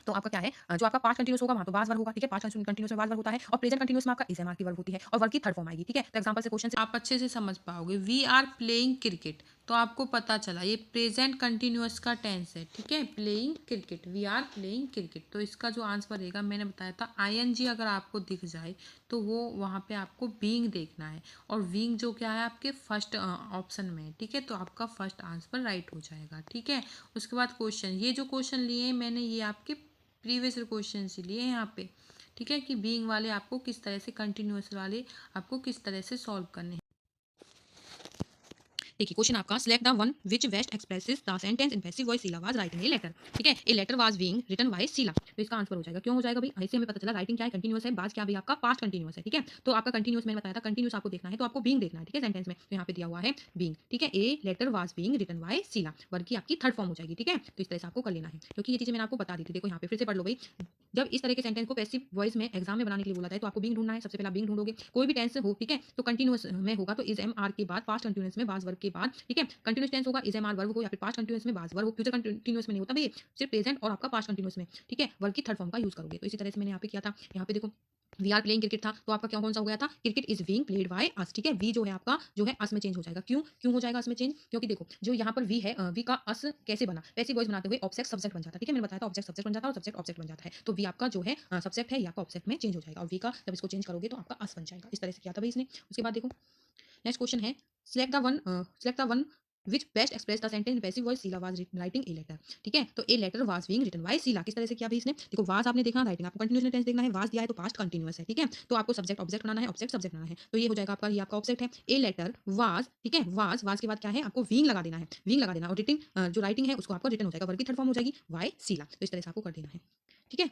तो आपका क्या है, जो आपका पास्ट कंटीन्यूअस होगा वहां तो वाज वर्ब होगा, ठीक है, पास्ट कंटीन्यूअस में वाज वर्ब होता है, और प्रेजेंट कंटीन्यूअस में आपका इज एम आर की वर्ब होती है और वर्ब की थर्ड फॉर्म आएगी, ठीक है। तो एग्जांपल से क्वेश्चन आप अच्छे से समझ पाओगे। वी आर प्लेइंग क्रिकेट, तो आपको पता चला ये प्रेजेंट कंटिन्यूअस का टेंस है, ठीक है, playing cricket, we are playing cricket. तो इसका जो आंसर रहेगा, मैंने बताया था आईएनजी अगर आपको दिख जाए तो वो वहाँ पे आपको बीइंग देखना है, और बीइंग जो क्या है आपके फर्स्ट ऑप्शन में है, ठीक है, तो आपका फर्स्ट आंसर राइट हो जाएगा, ठीक है। उसके बाद क्वेश्चन, ये जो क्वेश्चन लिए मैंने ये आपके प्रीवियस क्वेश्चन से लिए यहाँ पे, ठीक है, कि बीइंग वाले आपको किस तरह से, कंटिन्यूअस वाले आपको किस तरह से सॉल्व करने हैं। देखिए क्वेश्चन आपका, select the one which best expresses the sentence in passive voice, Sheela was writing a letter, ठीक है, a letter was being written by Sheela. तो इसका आंसर हो जाएगा, क्यों हो जाएगा भाई, ऐसे हमें पता चला राइटिंग क्या है, कंटीन्यूअस है, बाज क्या भाई आपका पास्ट कंटीन्यूअस है, ठीक है। तो आपका कंटीन्यूअस मैंने बताया था, कंटीन्यूअस आपको देखना है तो आपको बीइंग देखना है, ठीक है, सेंटेंस में। तो यहाँ पे दिया हुआ है बीइंग, ठीक है, a letter was being written by Sheela, verb की आपकी थर्ड फॉर्म हो जाएगी, ठीक है। तो इस तरह से आपको कर लेना है, क्योंकि ये चीजें मैंने आपको बता दी थी। देखो यहाँ पे फिर से पढ़ लो भाई, जब इस तरह के सेंटेंस को पैसिव वॉइस में एग्जाम में बनाने के लिए बोला जाए तो आपको बीइंग ढूंढना है, सबसे पहले बीइंग ढूंढोगे, कोई भी टेंस हो, ठीक है, तो कंटीन्यूअस में होगा तो इज एम आर के बाद, पास्ट कंटीन्यूअस में वाज वर्ब के बाद, ठीक है, कंटीन्यूअस टेंस होगा इज एम आर वर्ब हो या फिर पास्ट कंटीन्यूअस में वाज वर्ब हो, फ्यूचर कंटीन्यूअस में नहीं होता भाई, सिर्फ प्रेजेंट और आपका पास्ट कंटीन्यूअस में, ठीक है, वर्ब की थर्ड फॉर्म का यूज करोगे। तो इसी तरह से मैंने यहाँ पे किया था, यहाँ पे देखो वी आर प्लेइंग क्रिकेट था तो आपका क्या कौन सा हो गया था, cricket is being played by us, ठीक है, वी जो है आपका जो है अस में चेंज हो जाएगा। क्यों क्यों हो जाएगा अस में चेंज, क्योंकि देखो जो यहाँ पर वी है, वी का अस कैसे बना, पैसिव वॉइस बनाते हुए ऑब्जेक्ट सब्जेक्ट बन जाता है, ठीक है, मैंने बताया था ऑब्जेक्ट सब्जेक्ट बन जाता है और सब्जेक्ट ऑब्जेक्ट बन जाता है। तो वी आपका जो है सब्जेक्ट है, ये आपका ऑब्जेक्ट में चेंज हो जाएगा, और वी का जब इसको चेंज करोगे तो आपका अस बन जाएगा। इस तरह से किया था भाई इसने। उसके बाद देखो नेक्स्ट क्वेश्चन है, select the one which best express the sentence passive voice Sheela was writing a letter. ठीक है, तो a letter was being written by Sheela, किस तरह से किया भाई इसने, देखो वाज आपने देखा, राइटिंग आपको कंटिन्यूअस टेंस देखना है, वाज दिया है तो पास्ट कंटिन्यूअस है। ठीक है, तो आपको सब्जेक्ट ऑब्जेक्ट बनाना है, ऑब्जेक्ट सब्जेक्ट बनाना है, तो ये हो जाएगा आपका, ये आपका ऑब्जेक्ट है। ए लेटर वाज, ठीक है, वाज के बाद क्या है, आपको बीइंग लगा देना है, बीइंग लगा देना, और रिटिंग जो राइटिंग है उसको आपको रिटन हो जाएगा, वर्ग की थर्ड फॉर्म हो जाएगी वाई शीला, तो इस तरह से आपको कर देना है। ठीक है,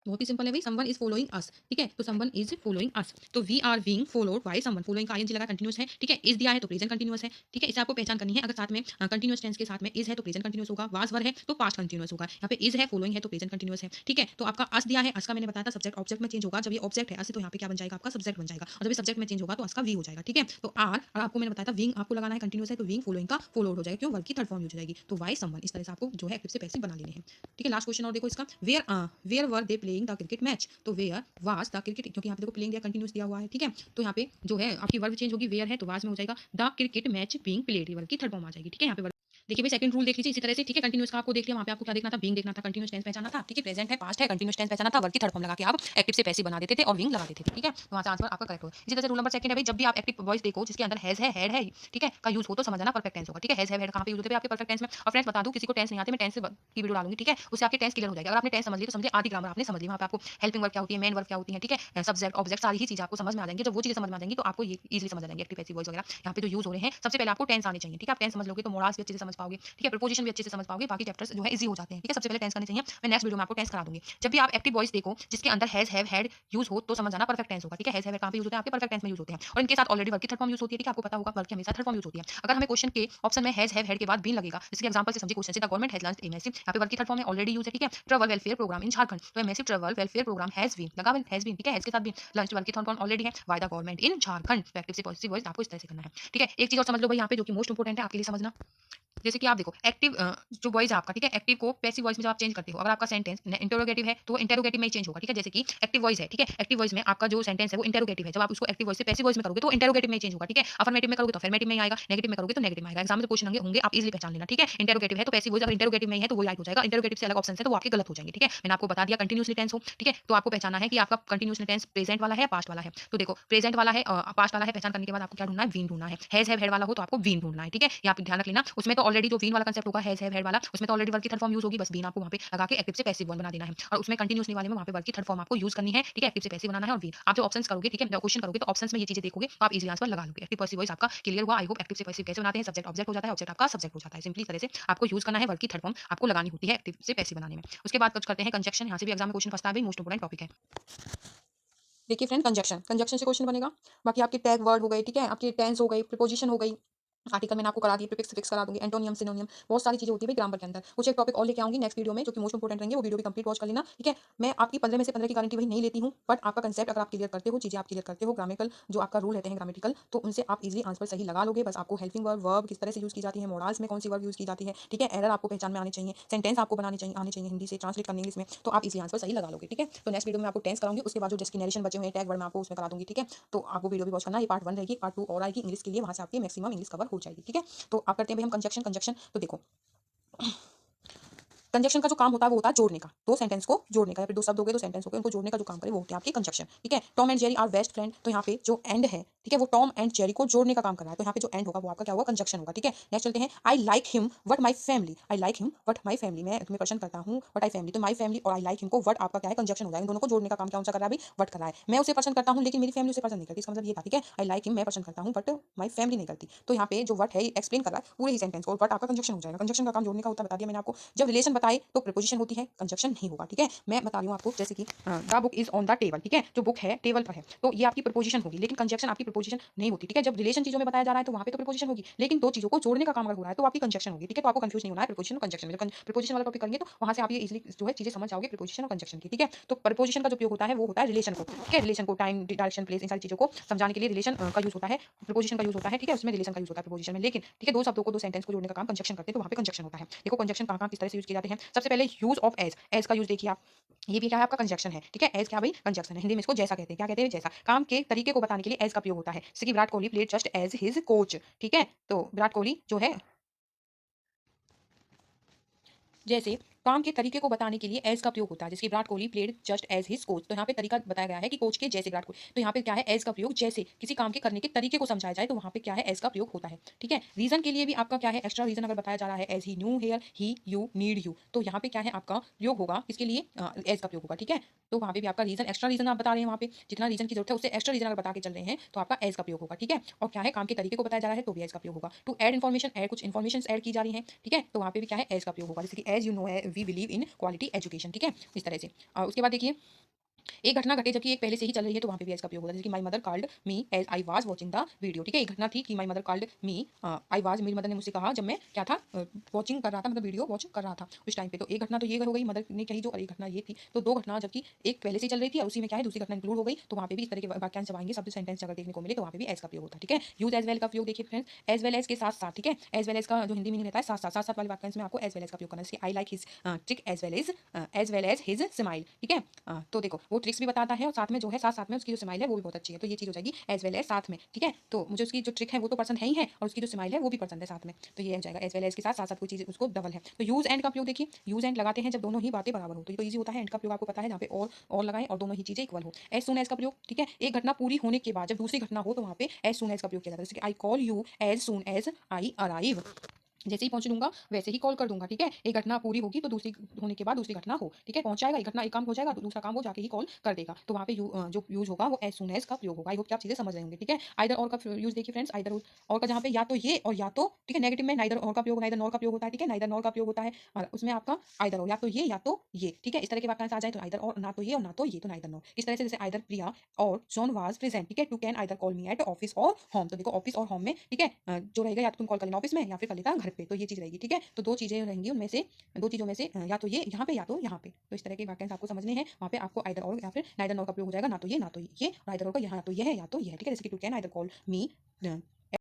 बहुत ही सिंपल है भाई, समवन इज फॉलोइंग अस। ठीक है, तो someone is following us, so we are being followed by someone, following का आईएनजी लगा, कंटीन्यूअस है। ठीक है, इज दिया है तो प्रेजेंट कंटीन्यूअस है। ठीक है, इसे आपको पहचान करनी है, अगर साथ में कंटीन्यूअस टेंस के साथ में इज है तो प्रेजेंट कंटीन्यूअस होगा, वाज वर है तो पास्ट कंटीन्यूअस होगा, यहाँ पे इज है, फॉलोइंग है तो प्रेजेंट कंटीन्यूअस है। ठीक है, तो आपका अस दिया है, अस का मैंने बताया था सब्जेक्ट ऑब्जेक्ट में चेंज होगा, जब ये ऑब्जेक्ट है अस, तो यहाँ पे क्या बन जाएगा, आपका सब्जेक्ट बन जाएगा, और जब ये सब्जेक्ट में चेंज होगा तो अस का वी हो जाएगा। ठीक है, तो आर, और आपको मैंने बताया था विंग आपको लगाना है, कंटीन्यूअस है तो विंग फॉलोइंग का फॉलोड हो जाएगा, क्यों, वर्ग की थर्ड फॉर्म यूज हो जाएगी, तो वाई समवन, इस तरह से आपको जो है एक्टिव से पैसिव बना लेने हैं। ठीक है, लास्ट क्वेश्चन और देखो इसका, where were they playing the cricket match, तो वेयर वाज द क्रिकेट, क्योंकि यहाँ पे देखो प्लेइंग दिया, कंटीन्यूअस दिया हुआ है। ठीक है, तो यहाँ पे जो है आपकी वर्ब चेंज होगी, वेयर है तो वाज में हो जाएगा the cricket match being played, verb की थर्ड फॉर्म आ जाएगी। ठीक है, यहाँ पे देखिए भाई सेकंड रूल देख लीजिए इसी तरह से। ठीक है, कंटीन्यूअस का आपको देख लिया, वहाँ पे आपको क्या देखना था, बीइंग देखना था, कंटीन्यूअस टेंस पहचाना था। ठीक है, प्रेजेंट है, पास्ट है, कंटीन्यूअस टेंस पहचाना था, वर्ब की थर्ड फॉर्म लगा के आप एक्टिव से पैसिव बना देते थे और विंग लगा देते थे। ठीक है, तो वहाँ से आंसर आपका करेक्ट होगा। इसी तरह से रूल नंबर सेकंड है भाई, जब भी आप एक्टिव वॉइस देखो जिसके अंदर हैज है, हैड है, ठीक है, का यूज हो तो समझ जाना परफेक्ट टेंस होगा। ठीक है, हैज हैड कहाँ पे यूज होते हैं आपके परफेक्ट टेंस में। और फ्रेंड्स बता दूं, किसी को टेंस नहीं आते, मैं टेंस की वीडियो डालूंगी। ठीक है, उससे आपके टेंस क्लियर हो जाएगा। अगर आपने टेंस समझ ली तो समझिए आधी ग्रामर आपने समझ ली, वहाँ पे आपको हेल्पिंग वर्ब क्या होती है, मेन वर्ब क्या होती है, ठीक है, सब्जेक्ट ऑब्जेक्ट सारी ही चीजें आपको समझ में आ जाएंगी। जब वो चीजें समझ में आ जाएंगी तो आपको ये इजीली समझ आ जाएंगे एक्टिव पैसिव वॉइस वगैरह यहाँ पे जो यूज हो रहे हैं। सबसे पहले आपको टेंस आने चाहिए। ठीक है, आप टेंस समझ लोगे तो मोरल्स भी अच्छे से समझ पाओगे। ठीक है, प्रीपोजिशन भी अच्छे से समझ पाओगे, बाकी चैप्टर्स जो है इजी हो जाते हैं। ठीक है, सबसे पहले टेंस करने चाहिए, मैं नेक्स्ट वीडियो में आपको टेंस करा दूंगी। जब भी आप एक्टिव वॉइस देखो जिसके अंदर हैज हैव हैड यूज हो तो समझ जाना परफेक्ट टेंस होगा। ठीक है, हैज हैव कहाँ पे यूज होते हैं, आपके परफेक्ट टेंस में यूज होते हैं, और इनके साथ ऑलरेडी वर्ब की थर्ड फॉर्म यूज होती है। ठीक है, आपको पता होगा वर्ब की हमेशा थर्ड फॉर्म यूज होती है। अगर हमें क्वेश्चन के ऑप्शन में हैज हैव हैड के बाद बीन लगेगा, जिसके एग्जांपल से समझिए क्वेश्चन से, the government has launched a massive, यहाँ पे वर्ब की थर्ड फॉर्म है, ऑलरेडी यूज है। ठीक है, travel welfare program in Jharkhand, तो massive travel welfare program has been लगा, हैज बीन। ठीक है, हैज के साथ बीन, लॉन्च वर्ब की थर्ड फॉर्म ऑलरेडी है, by the government in Jharkhand, तो एक्टिव से पॉजिटिव वॉइस आपको इस तरह से करना है। ठीक है, एक चीज और समझ लो भाई यहाँ पे, जो कि मोस्ट इंपोर्टेंट है आपके लिए समझना। जैसे कि आप देखो एक्टिव जो वॉइस है आपका, ठीक है, एक्टिव को पैसिव वॉइस में जब आप चेंज करते हो, अगर आपका सेंटेंस इंटरोगेटिव है तो इंटरोगेटिव में ही चेंज होगा। ठीक है, जैसे कि एक्टिव वॉइस है, ठीक है, एक्टिव वॉइस में आपका जो सेंटेंस है वो इंटरोगेटिव है, जब आप उसको एक्टिव वॉइस से पैसिव वॉइस में करोगे तो इंटरोगेटिव में ही चेंज होगा। ठीक है, अफर्मेटिव में करोगे तो अफर्मेटिव में ही आएगा, नेगेटिव में करोगे तो नेगेटिव में आएगा। एग्जाम में क्वेश्चन होंगे आप इजीली पहचान लेना। ठीक है, इंटरोगेटिव है तो पैसिव वॉइस अगर इंटरोगेटिव में ही है तो वो राइट हो जाएगा, इंटरोगेटिव से अलग ऑप्शन है तो वो आपके गलत हो जाएंगे। ठीक है, मैंने आपको बता दिया कंटिन्यूअसली टेंस हो। ठीक है, तो आपको पहचाना है कि आपका कंटिन्यूअसली टेंस प्रेजेंट वाला है या पास्ट वाला है। तो देखो प्रेजेंट वाला है, पास्ट वाला है, पहचान करने के बाद आपको क्या ढूंढना है, वीन ढूंढना है। हैज हैव हैड वाला हो तो आपको वीन ढूंढना है। ठीक है, ये आप ध्यान रख लेना, उसमें तो ऑलरेडी जो वीन वाला कंसेप्ट होगा हैज हैव हैड वाला, उसमें तो ऑलरेडी वर्ब की थर्ड फॉर्म यूज होगी, बस बीन आपको वहाँ पे लगा के एक्टिव से पैसिव वन बना देना है। और उसमें कंटिन्यूअसली वाले में वहाँ पे वर्ब की थर्ड फॉर्म आपको यूज करनी है। ठीक है, एक्टिव से पैसिव बनाना है और बीन आप जो ऑप्शंस करोगे, ठीक है, क्वेश्चन करोगे तो ऑप्शंस में ये चीजें देखोगे तो आप इजीली आंसर लगा लोगे। एक्टिव पैसिव वॉइस आपका क्लियर हुआ, आई होप। एक्टिव से पैसिव कैसे बनाते हैं, सब्जेक्ट ऑब्जेक्ट हो जाता है, ऑब्जेक्ट आपका सब्जेक्ट हो जाता है, सिंपली तरह से आपको यूज करना है, वर्ब की थर्ड फॉर्म आपको लगानी होती है एक्टिव से पैसिव बनाने में। उसके बाद कुछ करते हैं कंजक्शन, यहाँ से भी एग्जाम में क्वेश्चन फंसता है, मोस्ट इंपोर्टेंट टॉपिक है। देखिए फ्रेंड, कंजक्शन, कंजक्शन से क्वेश्चन बनेगा। बाकी आपके टैग वर्ड हो गए, ठीक है, आपकी टेंस हो गई, प्रीपोजिशन हो गई, आर्टिकल मैंने आपको करा दिए, प्रीफिक्स फिक्स करा दूंगी, एंटोनियम सिनोनियम, बहुत सारी चीजें होती है ग्रामर के अंदर। कुछ एक टॉपिक और लेके आऊंगी नेक्स्ट वीडियो में जो कि मोस्ट इंपोर्टेंट रहेंगे, वो वीडियो भी कंप्लीट वॉच कर लेना। ठीक है, मैं आपकी 15 में से 15 की गारंटी वही नहीं लेती हूँ, बट आपका कंसेप्ट अगर आप क्लियर करते हो, चीजें आप क्लियर करते हो, ग्रामेटिकल जो आपका रूल रहते हैं ग्रामेटिकल, तो उनसे आप इजीली आंसर सही लगा लोगे। बस आपको हेल्पिंग वर्ब, वर्ब किस तरह से यूज की जाती है, मोरल्स में कौन सी वर्ब यूज की जाती है, ठीक है, एरर आपको पहचान में आने चाहिए, सेंटेंस आपको बनाने चाहिए, आने चाहिए हिंदी से ट्रांसलेट करने इंग्लिश में, तो आप इसी आंसर सही लगा लोगे। ठीक है, तो नेक्स्ट वीडियो में आपको टेंस कराऊंगी, उसके बाद जो डेस्टिनेशन बचे हुए टैग वर्ड में आपको उसमें करा दूंगी। ठीक है, तो आपको वीडियो भी वॉच करना, ये पार्ट 1 रहेगी, पार्ट 2 और आएगी इंग्लिश के लिए, वहां से आपकी मैक्सिमम इंग्लिश कवर हो जाएगी। ठीक है, तो आप करते हैं भाई हम कंजक्शन, कंजक्शन तो देखो कंजक्शन का जो काम होता है वो होता है जोड़ने का, दो सेंटेंस को जोड़ने का, या फिर दो शब्द हो गए, दो सेंटेंस हो गए, उनको जोड़ने का जो काम करे वो होती है आपकी कंजक्शन। ठीक है, Tom and Jerry are best friend, तो यहाँ पे जो एंड है, ठीक है, वो टॉम एंड जेरी को जोड़ने का काम कर रहा है, तो यहाँ पे जो एंड होगा वो आपका क्या होगा, कंजक्शन होगा। ठीक है, नेक्स्ट चलते हैं, I like him what my family, I like him what my family, मैं तुम्हें पसंद करता हूँ वट आई फैमिली, तो माई फैमिली और आई लाइक हिम को वट आपका क्या है, कंजक्शन हो जाएगा। इन दोनों को जोड़ने का काम कौन सा कर रहा है, वट कर रहा है। मैं उसे पसंद करता हूँ लेकिन मेरी फैमिली उसे पसंद नहीं करती, इसका मतलब ये था। ठीक है, आई लाइक हिम मैं पसंद करता हूँ बट माई फैमिली नहीं करती, तो यहाँ पे जो वट है एक्सप्लेन कर रहा है पूरे ही सेंटेंस को, और वट आपका कंजक्शन हो जाएगा। कंजक्शन का काम जोड़ने का होता है, बता दिया मैंने आपको। जब रिलेशन बताए तो प्रीपोजिशन होती है, कंजक्शन नहीं होगा। ठीक है, मैं बता रही हूँ आपको, जैसे कि the book is on the table, ठीक है, जो बुक है टेबल पर है, तो ये आपकी प्रीपोजिशन होगी, लेकिन कंजक्शन आपकी प्रीपोजिशन नहीं होती। ठीक है, जब रिलेशन चीजों में बताया जा रहा है तो वहाँ पे तो प्रीपोजिशन होगी, लेकिन दो चीजों को जोड़ने का काम अगर हो रहा है तो आपकी कंजक्शन होगी। ठीक है, तो आपको कंफ्यूज नहीं होना है प्रीपोजिशन और कंजक्शन में। जब प्रीपोजिशन वाला टॉपिक करेंगे तो वहाँ से आप ये इजीली जो है चीजें समझ जाओगे प्रीपोजिशन और कंजक्शन की। ठीक है, तो प्रीपोजिशन का जो उपयोग होता है वो होता है रिलेशन को, ठीक है, रिलेशन को, टाइम, डायरेक्शन, प्लेस, इन सारी चीजों को समझाने के लिए रिलेशन का यूज होता है, प्रीपोजिशन का यूज होता है। ठीक है, उसमें रिलेशन का यूज होता है प्रीपोजिशन में, लेकिन ठीक है, दो शब्दों को, दो सेंटेंस को जोड़ने का काम कंजक्शन करते हैं, तो वहाँ पे कंजक्शन होता है। देखो कंजक्शन कहाँ कहाँ किस तरह से यूज किए जाते हैं। सबसे पहले यूज ऑफ एज, एज का यूज देखिए आप, ये भी क्या है आपका कंजक्शन है। ठीक है, एज क्या भाई, कंजक्शन है, हिंदी में इसको जैसा कहते हैं, क्या कहते हैं, जैसा। काम के तरीके को बताने के लिए एज का प्रयोग होता है, जैसे कि Virat Kohli played just as his coach. ठीक है, तो विराट कोहली जो है, जैसे काम के तरीके को बताने के लिए एज का प्रयोग होता है, जैसे Virat Kohli played just as his coach, तो यहाँ पे तरीका बताया गया है कि कोच के जैसे विराट कोहली, तो यहाँ पे क्या है एज का प्रयोग, जैसे किसी काम के करने के तरीके को समझाया जाए तो वहाँ पे क्या है एज का प्रयोग होता है। ठीक है, रीजन के लिए भी आपका क्या है एक्स्ट्रा रीजन अगर बताया जा रहा है as he knew here he you need you, तो यहाँ पे क्या है आपका प्रयोग होगा इसके लिए एज का प्रयोग होगा। ठीक है, तो वहाँ पे भी आपका रीजन एक्स्ट्रा रीजन आप बता रहे हैं, वहाँ पे जितना रीजन की जरूरत है उससे एक्स्ट्रा रीजन अगर बता के चल रहे हैं तो आपका एज का प्रयोग होगा। ठीक है, और क्या है काम के तरीके को बताया जा रहा है तो भी एज का प्रयोग होगा। टू ऐड इन्फॉर्मेशन, ऐड कुछ इन्फॉर्मेशन ऐड की जा रही है। ठीक है, तो वहाँ पे भी क्या है एज का प्रयोग होगा, जैसे कि as you know we believe in quality education. ठीक है, इस तरह से। और उसके बाद देखिए एक घटना घटे जबकि एक पहले से ही चल रही है तो वहाँ पे भी एज का प्रयोग होता है, जैसे कि my mother called me as I was watching the video. ठीक है, एक घटना थी कि my mother called me, I was, मेरी मदर ने मुझसे कहा जब मैं क्या था वॉचिंग कर रहा था, मतलब वीडियो वॉच कर रहा था उस टाइम पे। तो एक घटना तो ये हो गई मदर ने कही जो, और एक घटना ये थी, तो दो घटना जबकि एक पहले से ही चल रही थी और उसी में क्या है दूसरी घटना इंक्लूड हो गई, तो वहाँ पे भी इस तरह के वाक्यांश जब आएंगे शब्द सेंटेंस अगर देखने को मिले तो वहाँ पे भी एज का प्रयोग होता है। ठीक है, यूज एज वेल का प्रयोग देखिए फ्रेंड्स, एज वेल एज के साथ साथ। ठीक है, एज वेल एज का जो हिंदी मीनिंग रहता है साथ साथ, साथ साथ वाले वाक्यांश में आपको एज वेल एज का प्रयोग करना है, जैसे I like his trick as well as his smile. ठीक है, तो देखो वो ट्रिक्स भी बताता है और साथ में जो है साथ साथ में उसकी जो स्माइल है वो भी बहुत अच्छी है, तो ये चीज़ हो जाएगी एज वेल एज साथ में। ठीक है, तो मुझे उसकी जो ट्रिक है वो तो पसंद है ही है और उसकी जो स्माइल है वो भी पसंद है साथ में, तो ये हो जाएगा एज वेल एज के साथ साथ साथ कोई चीज़ उसको डबल है। तो यूज एंड का प्रयोग देखिए, यूज एंड लगाते हैं जब दोनों ही बातें बराबर हो, तो ये तो ईजी होता है। एंड का प्रयोग आपको पता है जहाँ पे और लगाएं और दोनों ही चीज़ें इक्वल हो। एज सून एज का प्रयोग, ठीक है, एक घटना पूरी होने के बाद जब दूसरी घटना हो तो वहाँ पे एज सून एज का प्रयोग किया जाता है, जैसे कि I call you as soon as I arrive, जैसे ही पहुंच लूंगा वैसे ही कॉल कर दूंगा। ठीक है, एक घटना पूरी होगी तो दूसरी होने के बाद दूसरी घटना हो। ठीक है, पहुंचाएगा, एक घटना एक काम हो जाएगा तो दूसरा काम वो जाके ही कॉल कर देगा, तो वहाँ पे जो यूज होगा वो एज सून एज का प्रयोग होगा। आई होप कि आप चीजें समझ रहे होंगे। ठीक है, आइदर और का यूज देखिए फ्रेंड्स, आइदर और का जहाँ पे या तो ये और या तो, ठीक है, नेगेटिव में नाइदर और का प्रयोग, नाइदर नॉर का प्रयोग होता है। ठीक है, नाइदर नॉर का प्रयोग होता है और उसमें आपका आइदर और, या तो ये या तो ये। ठीक है, इस तरह के वाक्यांश आ जाए तो आइदर और, ना तो ये और ना तो ये, तो नाइदर नॉर। इस तरह से जैसे आइदर प्रिया और जॉन वाज प्रेजेंट। ठीक है, to can either call me at office और होम, तो देखो ऑफिस और होम में, ठीक है, जो रहेगा या तो तुम कॉल कर लेना ऑफिस में या फिर कर लेता घर पे, तो ये चीज रहेगी। ठीक है, तो दो चीजें रहेंगी उनमें से, दो चीजों में से या तो ये यहाँ पे या तो यहाँ पे, तो इस तरह के वाक्यांश आपको समझने हैं। वहाँ पे आपको आइदर और या फिर नाइदर नॉर का प्रयोग हो जाएगा, ना तो ये ना तो ये, और आइदर और का यहाँ तो ये है या तो ये है। ठीक है, जैसे कि to can either call me